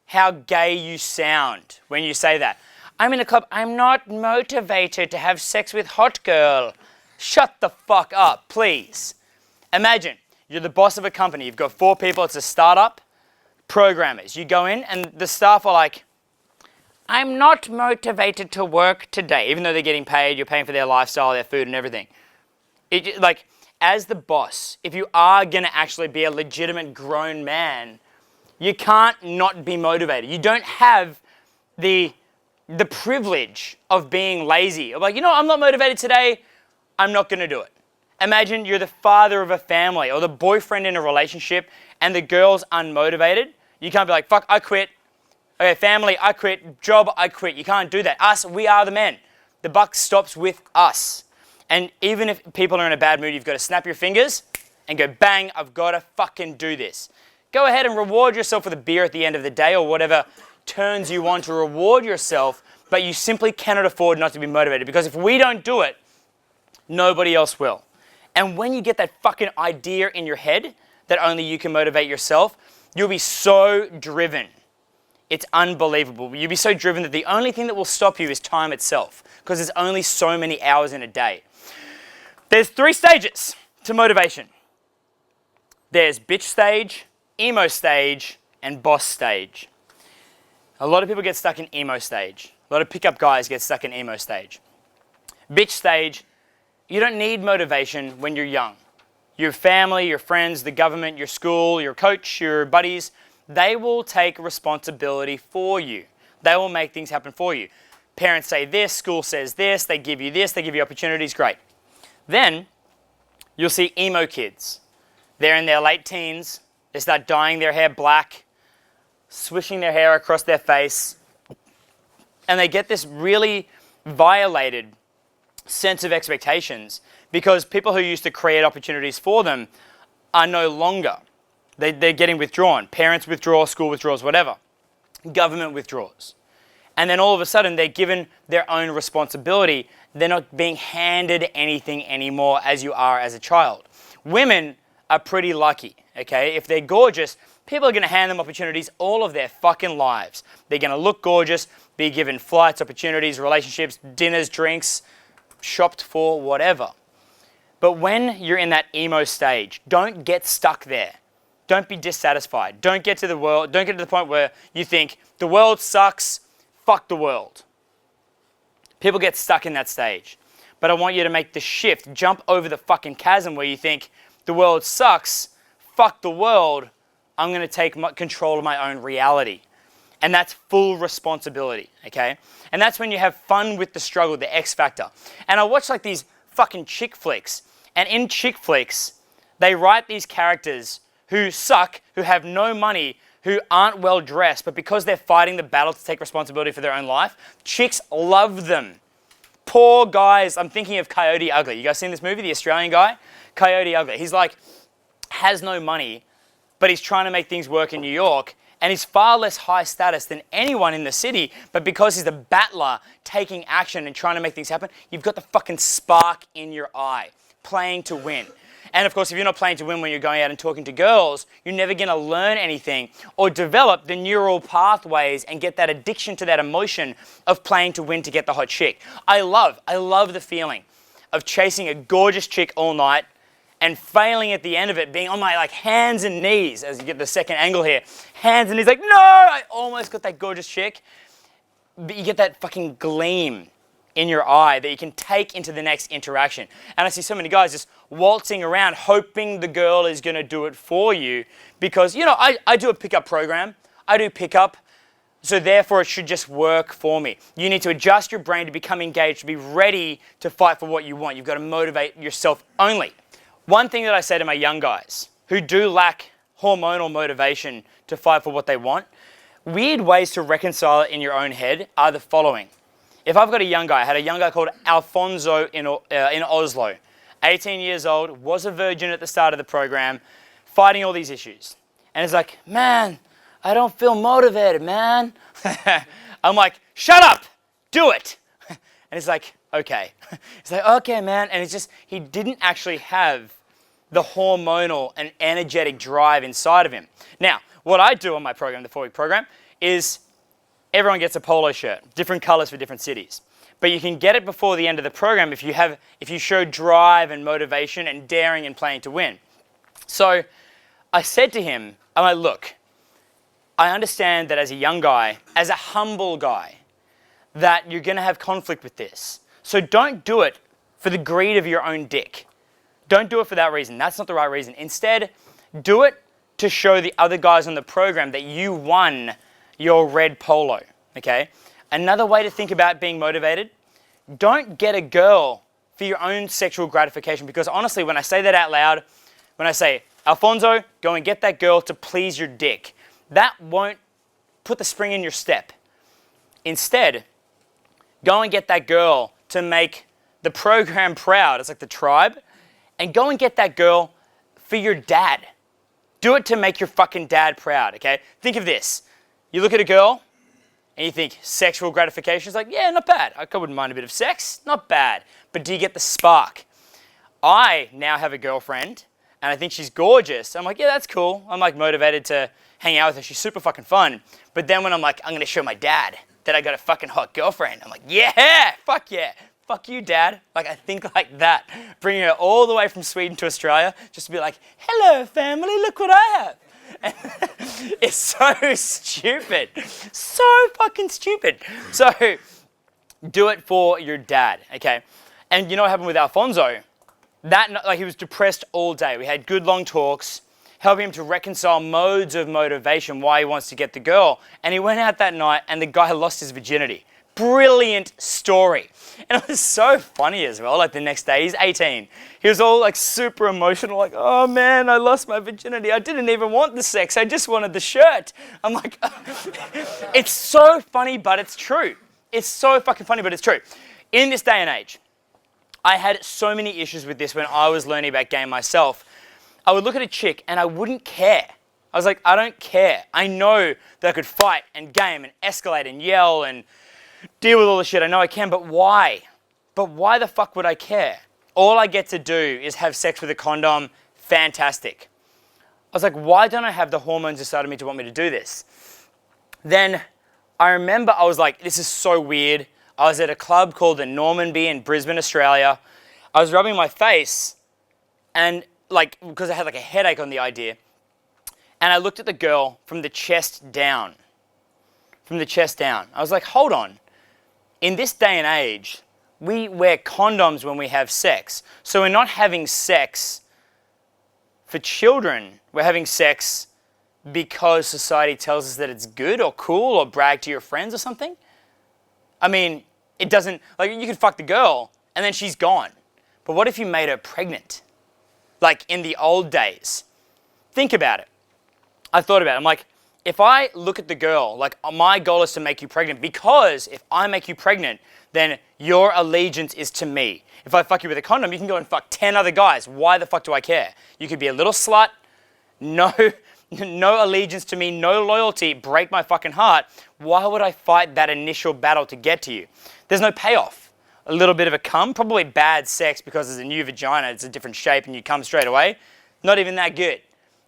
how gay you sound when you say that. I'm in a club, I'm not motivated to have sex with hot girl. Shut the fuck up, please. Imagine you're the boss of a company, you've got 4 people, it's a startup, programmers. You go in and the staff are like, I'm not motivated to work today. Even though they're getting paid, you're paying for their lifestyle, their food and everything. As the boss, if you are gonna actually be a legitimate grown man, you can't not be motivated. You don't have the privilege of being lazy. Like, I'm not motivated today, I'm not gonna do it. Imagine you're the father of a family or the boyfriend in a relationship and the girl's unmotivated. You can't be like, fuck, I quit. Okay, family, I quit. Job, I quit. You can't do that. Us, we are the men. The buck stops with us. And even if people are in a bad mood, you've got to snap your fingers and go, bang, I've got to fucking do this. Go ahead and reward yourself with a beer at the end of the day or whatever turns you on to reward yourself, but you simply cannot afford not to be motivated because if we don't do it, nobody else will. And when you get that fucking idea in your head that only you can motivate yourself, you'll be so driven. It's unbelievable. You'll be so driven that the only thing that will stop you is time itself because there's only so many hours in a day. There's 3 stages to motivation. There's bitch stage, emo stage, and boss stage. A lot of people get stuck in emo stage. A lot of pickup guys get stuck in emo stage. Bitch stage, you don't need motivation when you're young. Your family, your friends, the government, your school, your coach, your buddies, they will take responsibility for you. They will make things happen for you. Parents say this, school says this, they give you opportunities, great. Then you'll see emo kids. They're in their late teens, they start dyeing their hair black, swishing their hair across their face, and they get this really violated sense of expectations because people who used to create opportunities for them are no longer. They're getting withdrawn. Parents withdraw, school withdraws, whatever. Government withdraws. And then all of a sudden they're given their own responsibility. They're not being handed anything anymore as you are as a child. Women are pretty lucky, okay? If they're gorgeous, people are going to hand them opportunities all of their fucking lives. They're going to look gorgeous, be given flights, opportunities, relationships, dinners, drinks, shopped for, whatever. But when you're in that emo stage, don't get stuck there. Don't be dissatisfied. Don't get to the point where you think the world sucks, fuck the world. People get stuck in that stage. But I want you to make the shift, jump over the fucking chasm where you think the world sucks, fuck the world, I'm going to take control of my own reality. And that's full responsibility, okay? And that's when you have fun with the struggle, the X factor. And I watch like these fucking chick flicks. And in chick flicks, they write these characters who suck, who have no money, who aren't well dressed, but because they're fighting the battle to take responsibility for their own life, chicks love them. Poor guys. I'm thinking of Coyote Ugly. You guys seen this movie, the Australian guy? Coyote Ugly. He's like, has no money, but he's trying to make things work in New York, and he's far less high status than anyone in the city, but because he's a battler taking action and trying to make things happen, you've got the fucking spark in your eye, playing to win. And of course, if you're not playing to win when you're going out and talking to girls, you're never going to learn anything or develop the neural pathways and get that addiction to that emotion of playing to win to get the hot chick. I love the feeling of chasing a gorgeous chick all night and failing at the end of it, being on my like hands and knees, as you get the second angle here. Hands and knees, like, no, I almost got that gorgeous chick. But you get that fucking gleam in your eye that you can take into the next interaction. And I see so many guys just waltzing around hoping the girl is going to do it for you because, you know, I do a pickup program. I do pickup. So therefore it should just work for me. You need to adjust your brain to become engaged, to be ready to fight for what you want. You've got to motivate yourself only. One thing that I say to my young guys who do lack hormonal motivation to fight for what they want, weird ways to reconcile it in your own head are the following. If I've got a young guy, I had a young guy called Alfonso in Oslo. 18 years old, was a virgin at the start of the program, fighting all these issues. And he's like, man, I don't feel motivated, man. I'm like, shut up, do it. And he's like, okay. He's like, okay, man. And it's just, he didn't actually have the hormonal and energetic drive inside of him. Now, what I do on my program, the 4-week program, is everyone gets a polo shirt, different colors for different cities. But you can get it before the end of the program if you show drive and motivation and daring and playing to win. So I said to him, I'm like, look, I understand that as a young guy, as a humble guy, that you're going to have conflict with this. So don't do it for the greed of your own dick. Don't do it for that reason. That's not the right reason. Instead, do it to show the other guys on the program that you won your red polo, okay? Another way to think about being motivated, don't get a girl for your own sexual gratification, because honestly, when I say that out loud, when I say, Alfonso, go and get that girl to please your dick, that won't put the spring in your step. Instead, go and get that girl to make the program proud. It's like the tribe. And go and get that girl for your dad. Do it to make your fucking dad proud, okay? Think of this. You look at a girl and you think sexual gratification. It's like, yeah, not bad. I wouldn't mind a bit of sex. Not bad. But do you get the spark? I now have a girlfriend and I think she's gorgeous. I'm like, yeah, that's cool. I'm like motivated to hang out with her. She's super fucking fun. But then when I'm like, I'm going to show my dad that I got a fucking hot girlfriend, I'm like, yeah, fuck yeah. Fuck you, Dad. Like, I think like that. Bringing her all the way from Sweden to Australia just to be like, hello, family, look what I have. It's so stupid. So fucking stupid. So, do it for your dad, okay? And you know what happened with Alfonso? Like, he was depressed all day. We had good long talks, helping him to reconcile modes of motivation, why he wants to get the girl. And he went out that night and the guy lost his virginity. Brilliant story. And it was so funny as well. Like the next day, he's 18. He was all like super emotional, like, oh man, I lost my virginity. I didn't even want the sex. I just wanted the shirt. I'm like, it's so funny, but it's true. It's so fucking funny, but it's true. In this day and age, I had so many issues with this when I was learning about game myself. I would look at a chick and I wouldn't care. I was like, I don't care. I know that I could fight and game and escalate and yell and deal with all the shit. I know I can, but why? But why the fuck would I care? All I get to do is have sex with a condom. Fantastic. I was like, why don't I have the hormones inside of me to want me to do this? Then I remember I was like, this is so weird. I was at a club called the Normanby in Brisbane, Australia. I was rubbing my face and like, because I had like a headache on the idea. And I looked at the girl from the chest down. From the chest down. I was like, hold on. In this day and age, we wear condoms when we have sex. So we're not having sex for children. We're having sex because society tells us that it's good or cool or brag to your friends or something. I mean, it doesn't, like you could fuck the girl and then she's gone. But what if you made her pregnant? Like in the old days. Think about it. I thought about it. I'm like, if I look at the girl, like my goal is to make you pregnant, because if I make you pregnant, then your allegiance is to me. If I fuck you with a condom, you can go and fuck 10 other guys. Why the fuck do I care? You could be a little slut, no allegiance to me, no loyalty, break my fucking heart. Why would I fight that initial battle to get to you? There's no payoff. A little bit of a cum, probably bad sex because there's a new vagina, it's a different shape and you come straight away. Not even that good.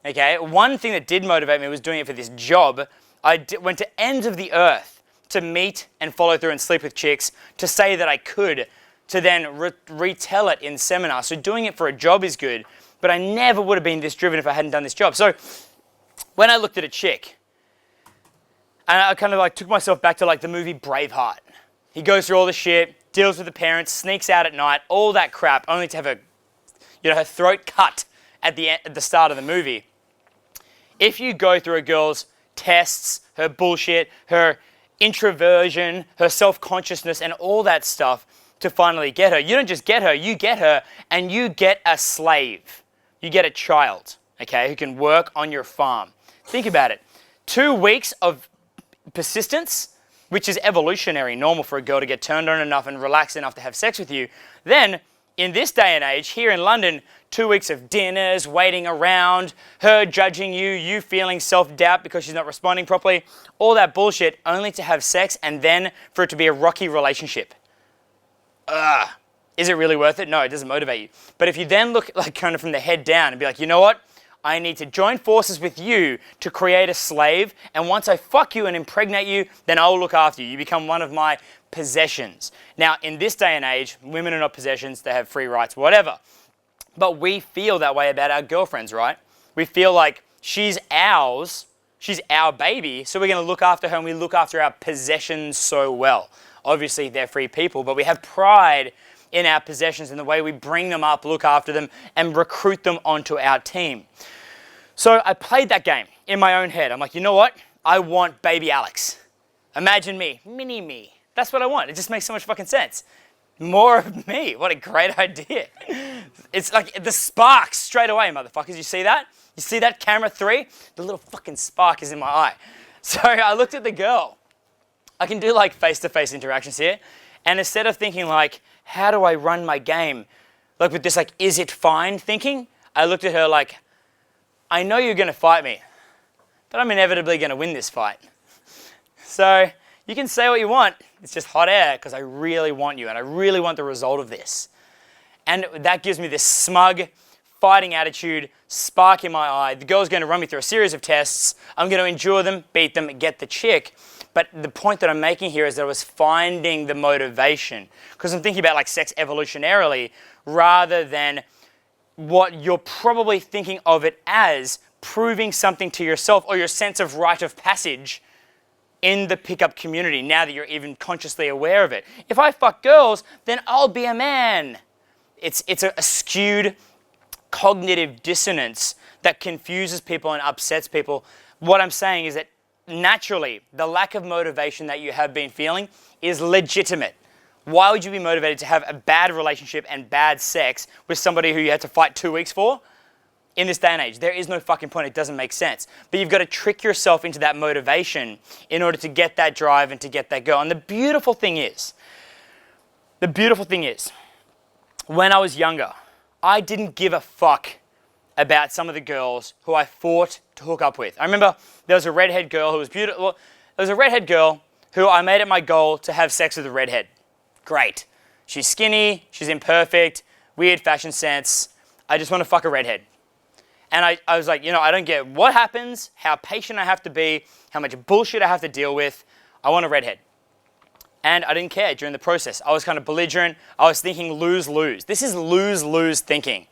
Okay, one thing that did motivate me was doing it for this job. I went to ends of the earth to meet and follow through and sleep with chicks, to say that I could, to then retell it in seminars. So doing it for a job is good, but I never would have been this driven if I hadn't done this job. So when I looked at a chick, and I kind of like took myself back to like the movie Braveheart. He goes through all the shit, deals with the parents, sneaks out at night, all that crap, only to have her throat cut at the start of the movie. If you go through a girl's tests, her bullshit, her introversion, her self-consciousness, and all that stuff to finally get her, you don't just get her, you get her, and you get a slave. You get a child, okay, who can work on your farm. Think about it. 2 weeks of persistence, which is evolutionary, normal for a girl to get turned on enough and relaxed enough to have sex with you. Then in this day and age, here in London, 2 weeks of dinners, waiting around, her judging you, you feeling self-doubt because she's not responding properly, all that bullshit, only to have sex and then for it to be a rocky relationship. Is it really worth it? No, it doesn't motivate you. But if you then look like kind of from the head down and be like, you know what? I need to join forces with you to create a slave, and once I fuck you and impregnate you, then I'll look after you. You become one of my possessions. Now, in this day and age, women are not possessions, they have free rights, whatever. But we feel that way about our girlfriends, right? We feel like she's ours, she's our baby, so we're going to look after her, and we look after our possessions so well. Obviously, they're free people, but we have pride in our possessions and the way we bring them up, look after them, and recruit them onto our team. So I played that game in my own head. I'm like, you know what? I want baby Alex. Imagine me, mini me. That's what I want. It just makes so much fucking sense. More of me. What a great idea. It's like the spark straight away, motherfuckers. You see that? You see that camera 3? The little fucking spark is in my eye. So I looked at the girl. I can do like face-to-face interactions here. And instead of thinking like, how do I run my game? Like with this like, is it fine thinking? I looked at her like, I know you're going to fight me, but I'm inevitably going to win this fight. So you can say what you want. It's just hot air because I really want you and I really want the result of this. And that gives me this smug, fighting attitude, spark in my eye. The girl's going to run me through a series of tests. I'm going to endure them, beat them, get the chick. But the point that I'm making here is that I was finding the motivation because I'm thinking about like sex evolutionarily rather than what you're probably thinking of it as proving something to yourself or your sense of rite of passage in the pickup community now that you're even consciously aware of it. If I fuck girls, then I'll be a man. It's a skewed cognitive dissonance that confuses people and upsets people. What I'm saying is that naturally, the lack of motivation that you have been feeling is legitimate. Why would you be motivated to have a bad relationship and bad sex with somebody who you had to fight 2 weeks for? In this day and age, there is no fucking point. It doesn't make sense. But you've got to trick yourself into that motivation in order to get that drive and to get that girl. And the beautiful thing is, when I was younger, I didn't give a fuck about some of the girls who I fought to hook up with. I remember there was a redhead girl who was beautiful. There was a redhead girl who I made it my goal to have sex with a redhead. Great. She's skinny, she's imperfect, weird fashion sense. I just want to fuck a redhead. And I was like, you know, I don't get what happens, how patient I have to be, how much bullshit I have to deal with. I want a redhead. And I didn't care during the process. I was kind of belligerent. I was thinking lose-lose. This is lose-lose thinking.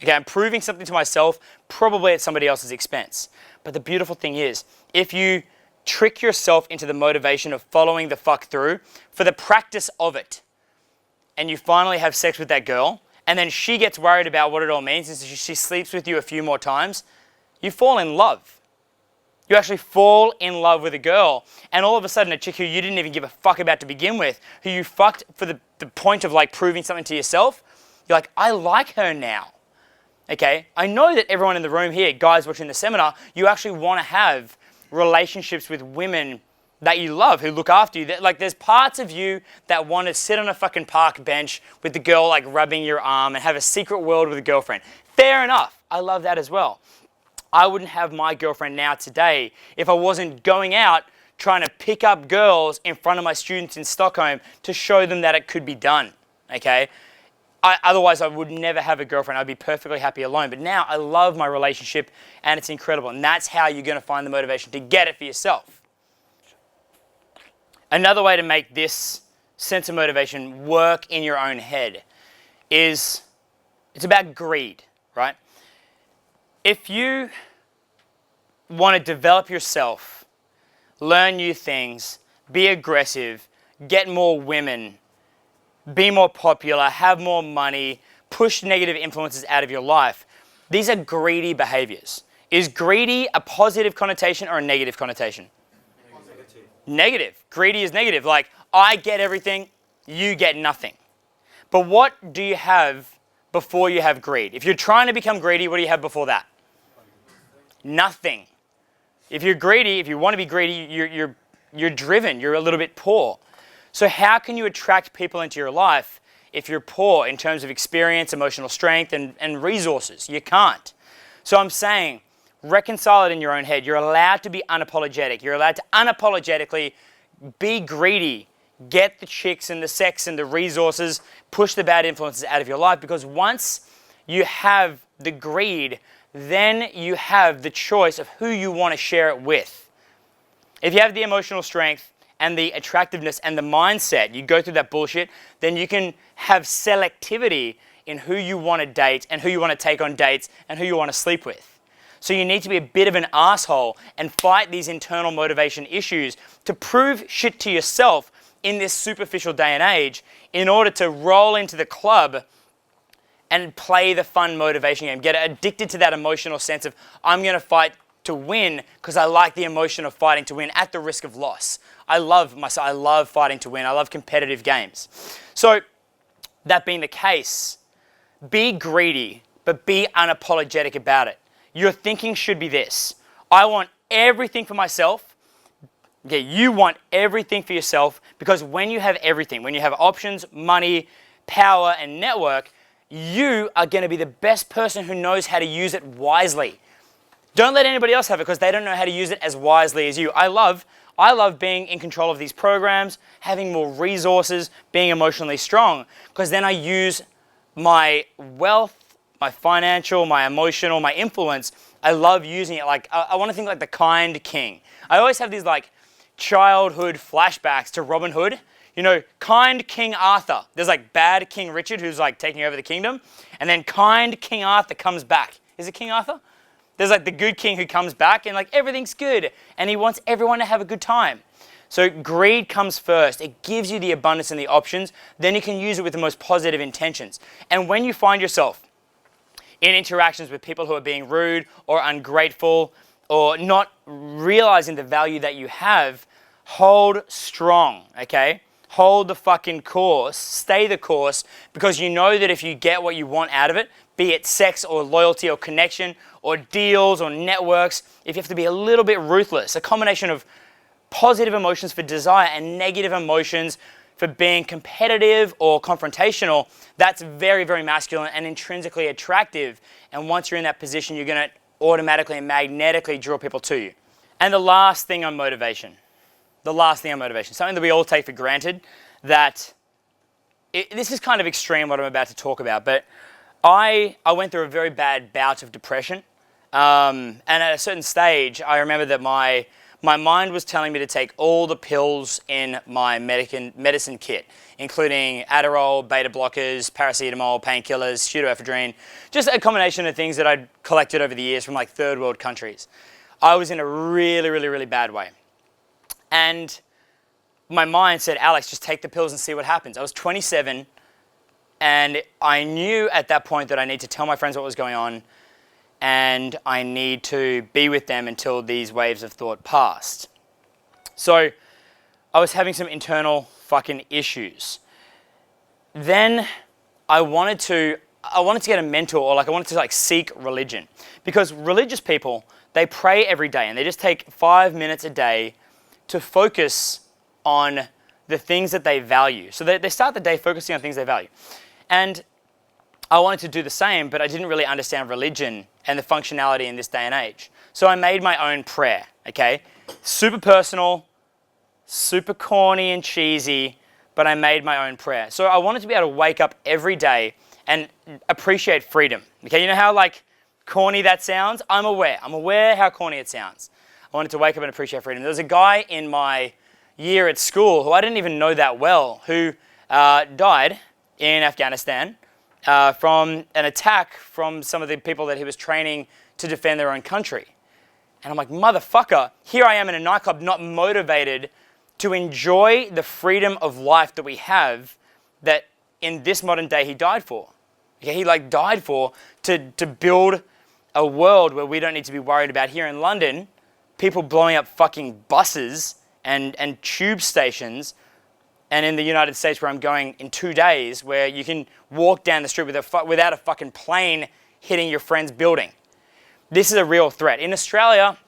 Okay, I'm proving something to myself, probably at somebody else's expense. But the beautiful thing is, if you trick yourself into the motivation of following the fuck through for the practice of it, and you finally have sex with that girl, and then she gets worried about what it all means, and she sleeps with you a few more times, you fall in love. You actually fall in love with a girl, and all of a sudden a chick who you didn't even give a fuck about to begin with, who you fucked for the point of like proving something to yourself, you're like, I like her now. Okay, I know that everyone in the room here, guys watching the seminar, you actually want to have relationships with women that you love, who look after you. That, like, there's parts of you that want to sit on a fucking park bench with the girl like rubbing your arm and have a secret world with a girlfriend. Fair enough. I love that as well. I wouldn't have my girlfriend now today if I wasn't going out trying to pick up girls in front of my students in Stockholm to show them that it could be done. Okay. Otherwise, I would never have a girlfriend. I'd be perfectly happy alone. But now I love my relationship and it's incredible. And that's how you're going to find the motivation to get it for yourself. Another way to make this sense of motivation work in your own head is it's about greed, right? If you want to develop yourself, learn new things, be aggressive, get more women, be more popular, have more money, push negative influences out of your life. These are greedy behaviors. Is greedy a positive connotation or a negative connotation? Negative. Greedy is negative. Like, I get everything, you get nothing. But what do you have before you have greed? If you're trying to become greedy, what do you have before that? Nothing. If you're greedy, if you want to be greedy, you're driven, you're a little bit poor. So how can you attract people into your life if you're poor in terms of experience, emotional strength, and resources. You can't. So I'm saying, reconcile it in your own head. You're allowed to be unapologetic. You're allowed to unapologetically be greedy. Get the chicks and the sex and the resources. Push the bad influences out of your life, because once you have the greed, then you have the choice of who you want to share it with. If you have the emotional strength and the attractiveness and the mindset, you go through that bullshit, then you can have selectivity in who you want to date and who you want to take on dates and who you want to sleep with. So you need to be a bit of an asshole and fight these internal motivation issues to prove shit to yourself in this superficial day and age in order to roll into the club and play the fun motivation game. Get addicted to that emotional sense of, I'm going to fight to win because I like the emotion of fighting to win at the risk of loss. I love fighting to win. I love competitive games. So that being the case, be greedy, but be unapologetic about it. Your thinking should be this: I want everything for myself. Okay, you want everything for yourself, because when you have everything, when you have options, money, power, and network, you are going to be the best person who knows how to use it wisely. Don't let anybody else have it because they don't know how to use it as wisely as you. I love being in control of these programs, having more resources, being emotionally strong, because then I use my wealth, my financial, my emotional, my influence. I love using it. Like, I want to think like the kind king. I always have these like childhood flashbacks to Robin Hood. You know, kind King Arthur. There's like bad King Richard who's like taking over the kingdom, and then kind King Arthur comes back. Is it King Arthur? There's like the good king who comes back and like everything's good and he wants everyone to have a good time. So greed comes first. It gives you the abundance and the options. Then you can use it with the most positive intentions. And when you find yourself in interactions with people who are being rude or ungrateful or not realizing the value that you have, hold strong, okay? Hold the fucking course, stay the course, because you know that if you get what you want out of it, be it sex or loyalty or connection or deals or networks, if you have to be a little bit ruthless, a combination of positive emotions for desire and negative emotions for being competitive or confrontational, that's very, very masculine and intrinsically attractive. And once you're in that position, you're going to automatically and magnetically draw people to you. And the last thing on motivation, something that we all take for granted, that this is kind of extreme what I'm about to talk about, but I went through a very bad bout of depression. And at a certain stage, I remember that my mind was telling me to take all the pills in my medicine kit, including Adderall, beta blockers, paracetamol, painkillers, pseudoephedrine, just a combination of things that I'd collected over the years from like third world countries. I was in a really, really, really bad way. And my mind said, Alex, just take the pills and see what happens. I was 27, and I knew at that point that I need to tell my friends what was going on, and I need to be with them until these waves of thought passed. So I was having some internal fucking issues. Then I wanted to get a mentor, or like I wanted to like seek religion, because religious people, they pray every day and they just take 5 minutes a day to focus on the things that they value. So they start the day focusing on things they value. And I wanted to do the same, but I didn't really understand religion and the functionality in this day and age. So I made my own prayer, okay? Super personal, super corny and cheesy, but I made my own prayer. So I wanted to be able to wake up every day and appreciate freedom, okay? You know how like corny that sounds? I'm aware how corny it sounds. I wanted to wake up and appreciate freedom. There was a guy in my year at school who I didn't even know that well, who died in Afghanistan from an attack from some of the people that he was training to defend their own country. And I'm like, motherfucker, here I am in a nightclub not motivated to enjoy the freedom of life that we have that in this modern day he died for. Okay, he like died for to build a world where we don't need to be worried about here in London people blowing up fucking buses and tube stations, and in the United States where I'm going in 2 days, where you can walk down the street without a fucking plane hitting your friend's building. This is a real threat. In Australia,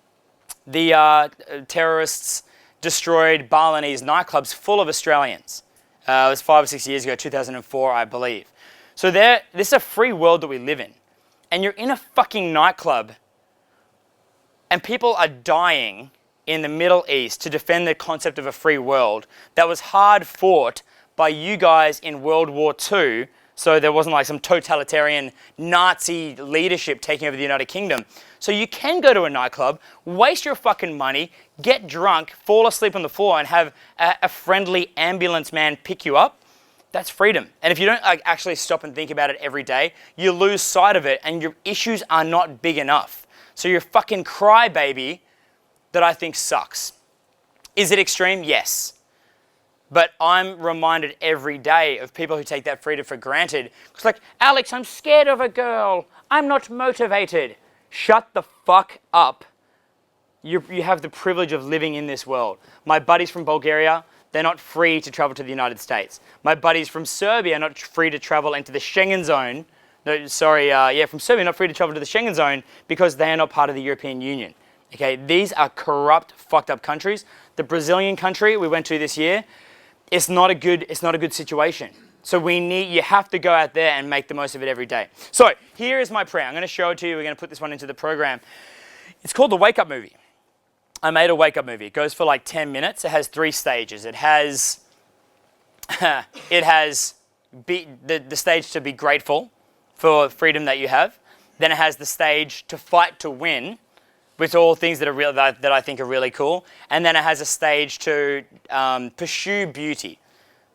the terrorists destroyed Balinese nightclubs full of Australians. It was 5 or 6 years ago, 2004, I believe. So this is a free world that we live in. And you're in a fucking nightclub and people are dying in the Middle East to defend the concept of a free world that was hard fought by you guys in World War II. So there wasn't like some totalitarian Nazi leadership taking over the United Kingdom. So you can go to a nightclub, waste your fucking money, get drunk, fall asleep on the floor and have a friendly ambulance man pick you up. That's freedom. And if you don't like actually stop and think about it every day, you lose sight of it and your issues are not big enough. So you're a fucking crybaby that I think sucks. Is it extreme? Yes. But I'm reminded every day of people who take that freedom for granted. It's like, Alex, I'm scared of a girl. I'm not motivated. Shut the fuck up. You have the privilege of living in this world. My buddies from Bulgaria, they're not free to travel to the United States. My buddies from Serbia are not free to travel into the Schengen zone. No, sorry, from Serbia, not free to travel to the Schengen zone because they are not part of the European Union. Okay, these are corrupt, fucked up countries. The Brazilian country we went to this year, it's not a good situation. So you have to go out there and make the most of it every day. So here is my prayer. I'm going to show it to you. We're going to put this one into the program. It's called the Wake Up Movie. I made a wake up movie. It goes for like 10 minutes. It has 3 stages. It has the stage to be grateful for freedom that you have. Then it has the stage to fight to win, with all things that are real that I think are really cool. And then it has a stage to pursue beauty.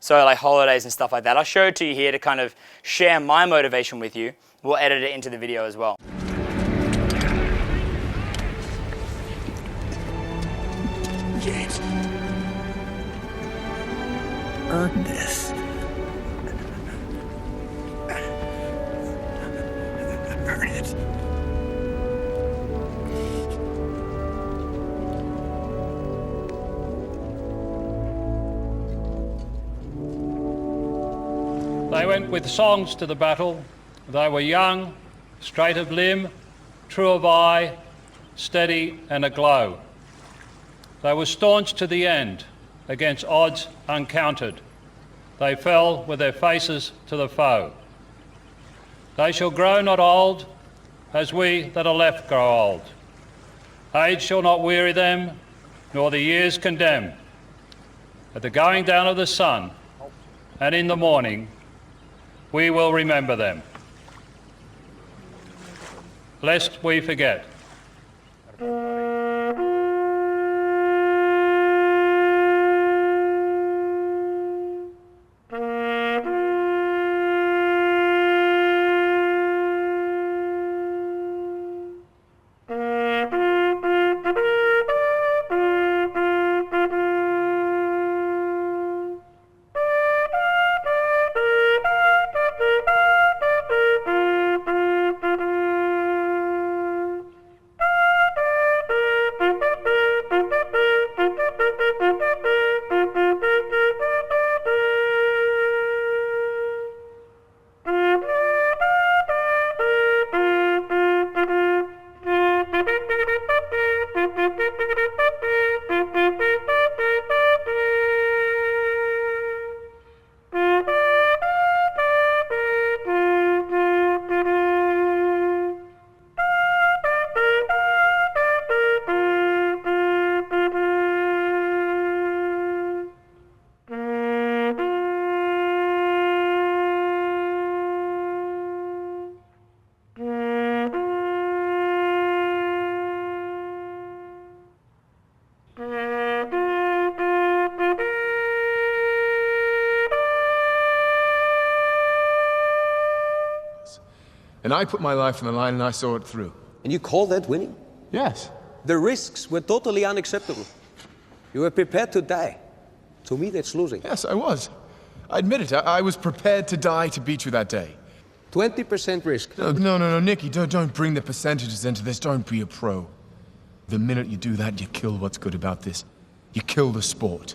So like holidays and stuff like that. I'll show it to you here to kind of share my motivation with you. We'll edit it into the video as well. James. Earn this. Earn it. They went with songs to the battle. They were young, straight of limb, true of eye, steady and aglow. They were staunch to the end, against odds uncounted. They fell with their faces to the foe. They shall grow not old, as we that are left grow old. Age shall not weary them, nor the years condemn. At the going down of the sun, and in the morning, we will remember them, lest we forget. And I put my life on the line and I saw it through. And you call that winning? Yes. The risks were totally unacceptable. You were prepared to die. To me, that's losing. Yes, I was. I admit it. I was prepared to die to beat you that day. 20% risk. No, Nicky, don't bring the percentages into this. Don't be a pro. The minute you do that, you kill what's good about this. You kill the sport.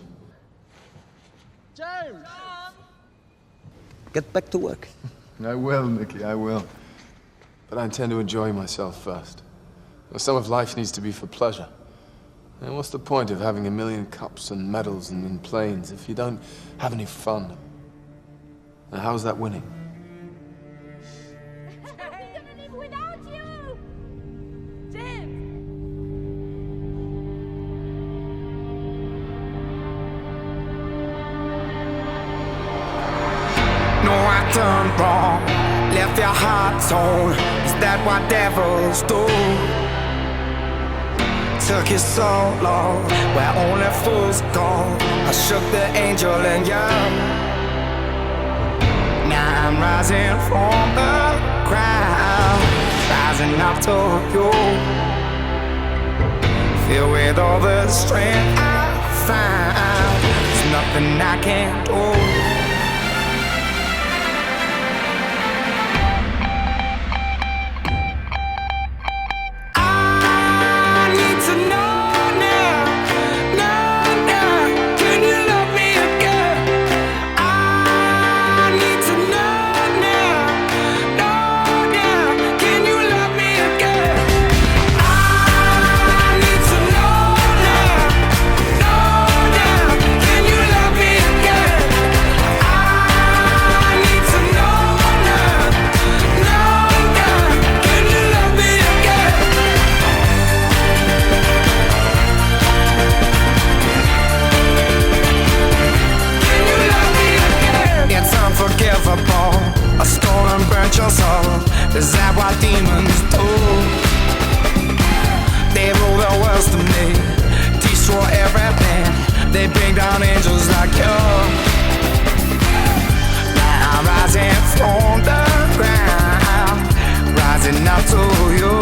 James! Get back to work. I will, Nicky, I will. But I intend to enjoy myself first. Some of life needs to be for pleasure. And what's the point of having 1 million cups and medals and planes if you don't have any fun? How's that winning? I'm gonna live without you! James! No, I done wrong, left your heart torn. Is that what devils do? Took you so long, where only fools go. I shook the angel and young. Now I'm rising from the ground, rising up to you. Filled with all the strength I found, there's nothing I can't do. I stole and burnt your soul. Is that what demons do? They rule the world to me, destroy everything. They bring down angels like you. Now I'm rising from the ground, rising up to you.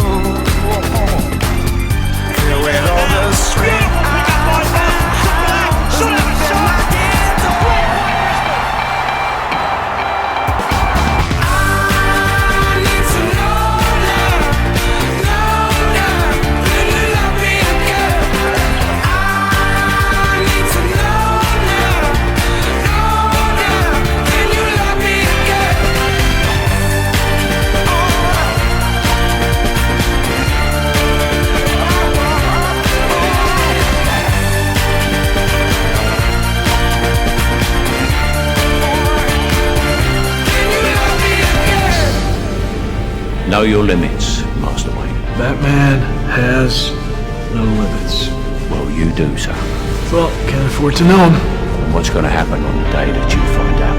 Filled with all the strength I have, there's nothing I can't do. Know your limits, Master Wayne. Batman has no limits. Well, you do, sir. Well, can't afford to know them. And what's going to happen on the day that you find out?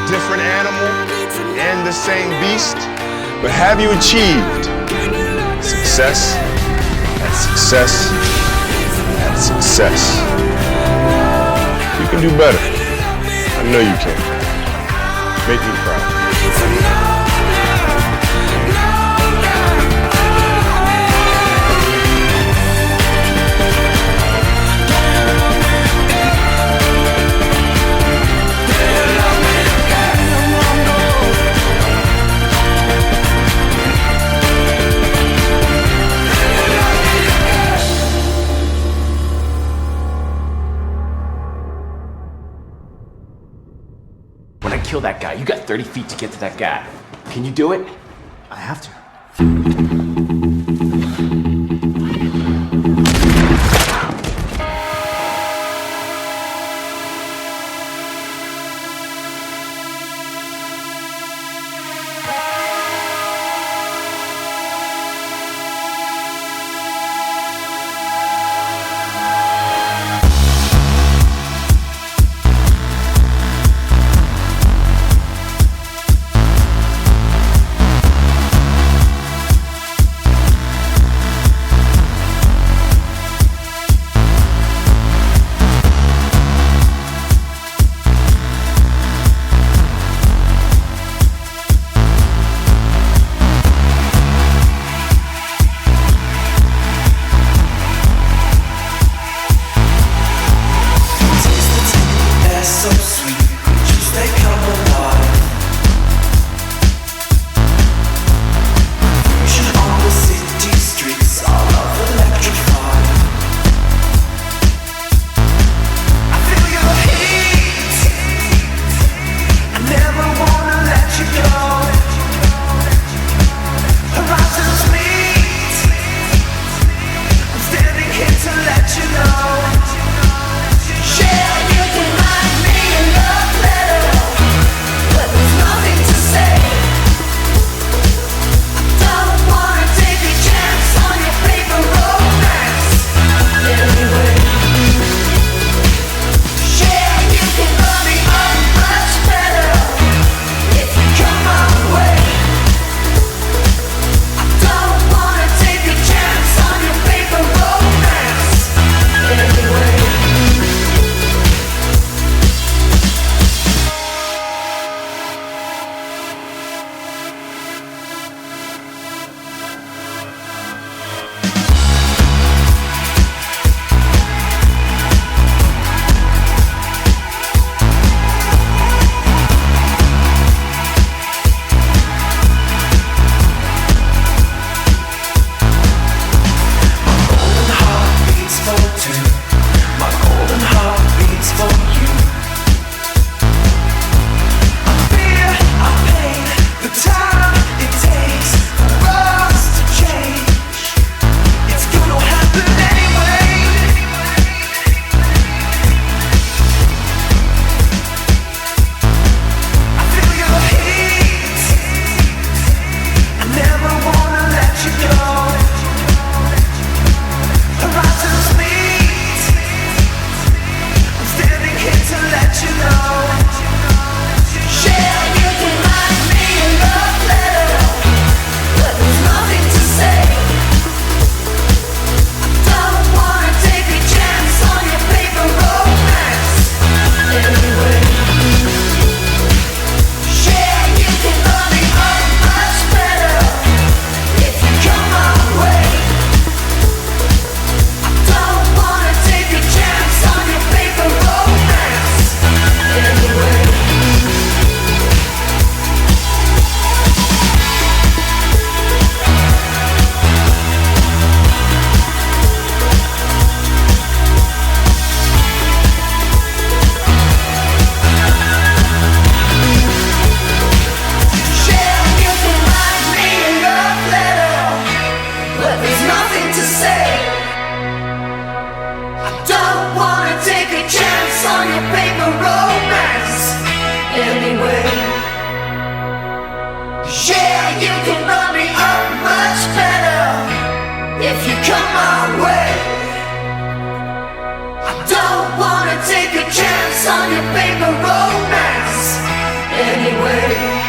Different animal and the same beast, but have you achieved success at success at success? You can do better. I know you can. Make me proud. Kill that guy. You got 30 feet to get to that guy. Can you do it? I have to. you can run me up much better if you come my way. I don't wanna take a chance on your paper romance anyway.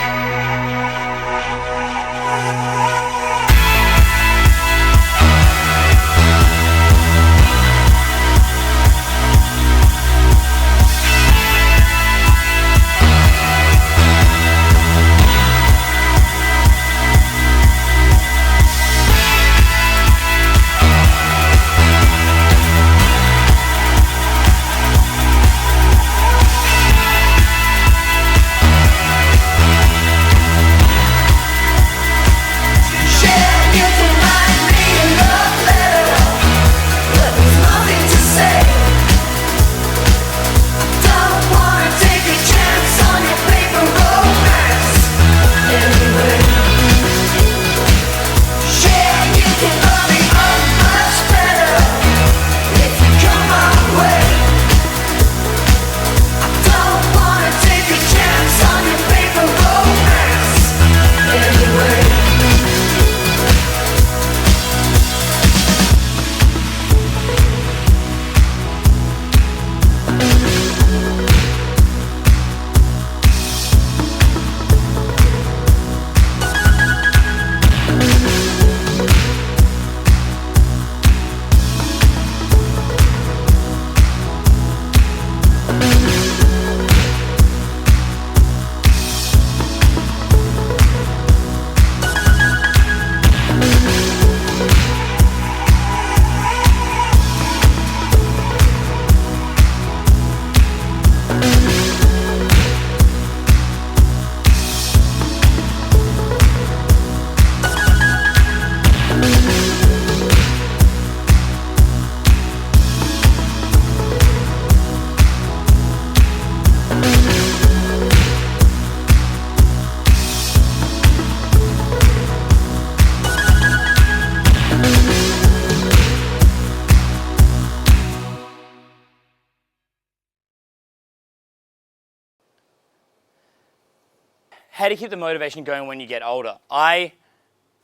How to keep the motivation going when you get older. I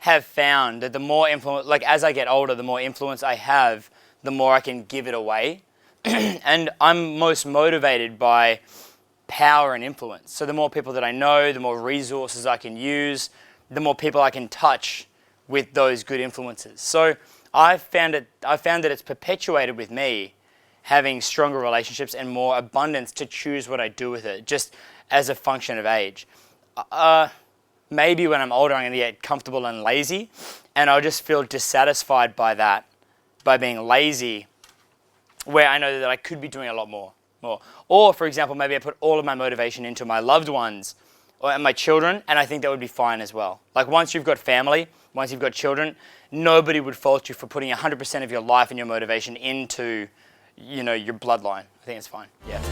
have found that the more influence, like as I get older, the more influence I have, the more I can give it away. And I'm most motivated by power and influence. So the more people that I know, the more resources I can use, the more people I can touch with those good influences. So I found that it's perpetuated with me having stronger relationships and more abundance to choose what I do with it, just as a function of age. Maybe when I'm older, I'm going to get comfortable and lazy, and I'll just feel dissatisfied by that, by being lazy, where I know that I could be doing a lot more. Or, for example, maybe I put all of my motivation into my loved ones or my children, and I think that would be fine as well. Like once you've got family, once you've got children, nobody would fault you for putting 100% of your life and your motivation into, your bloodline. I think it's fine. Yeah.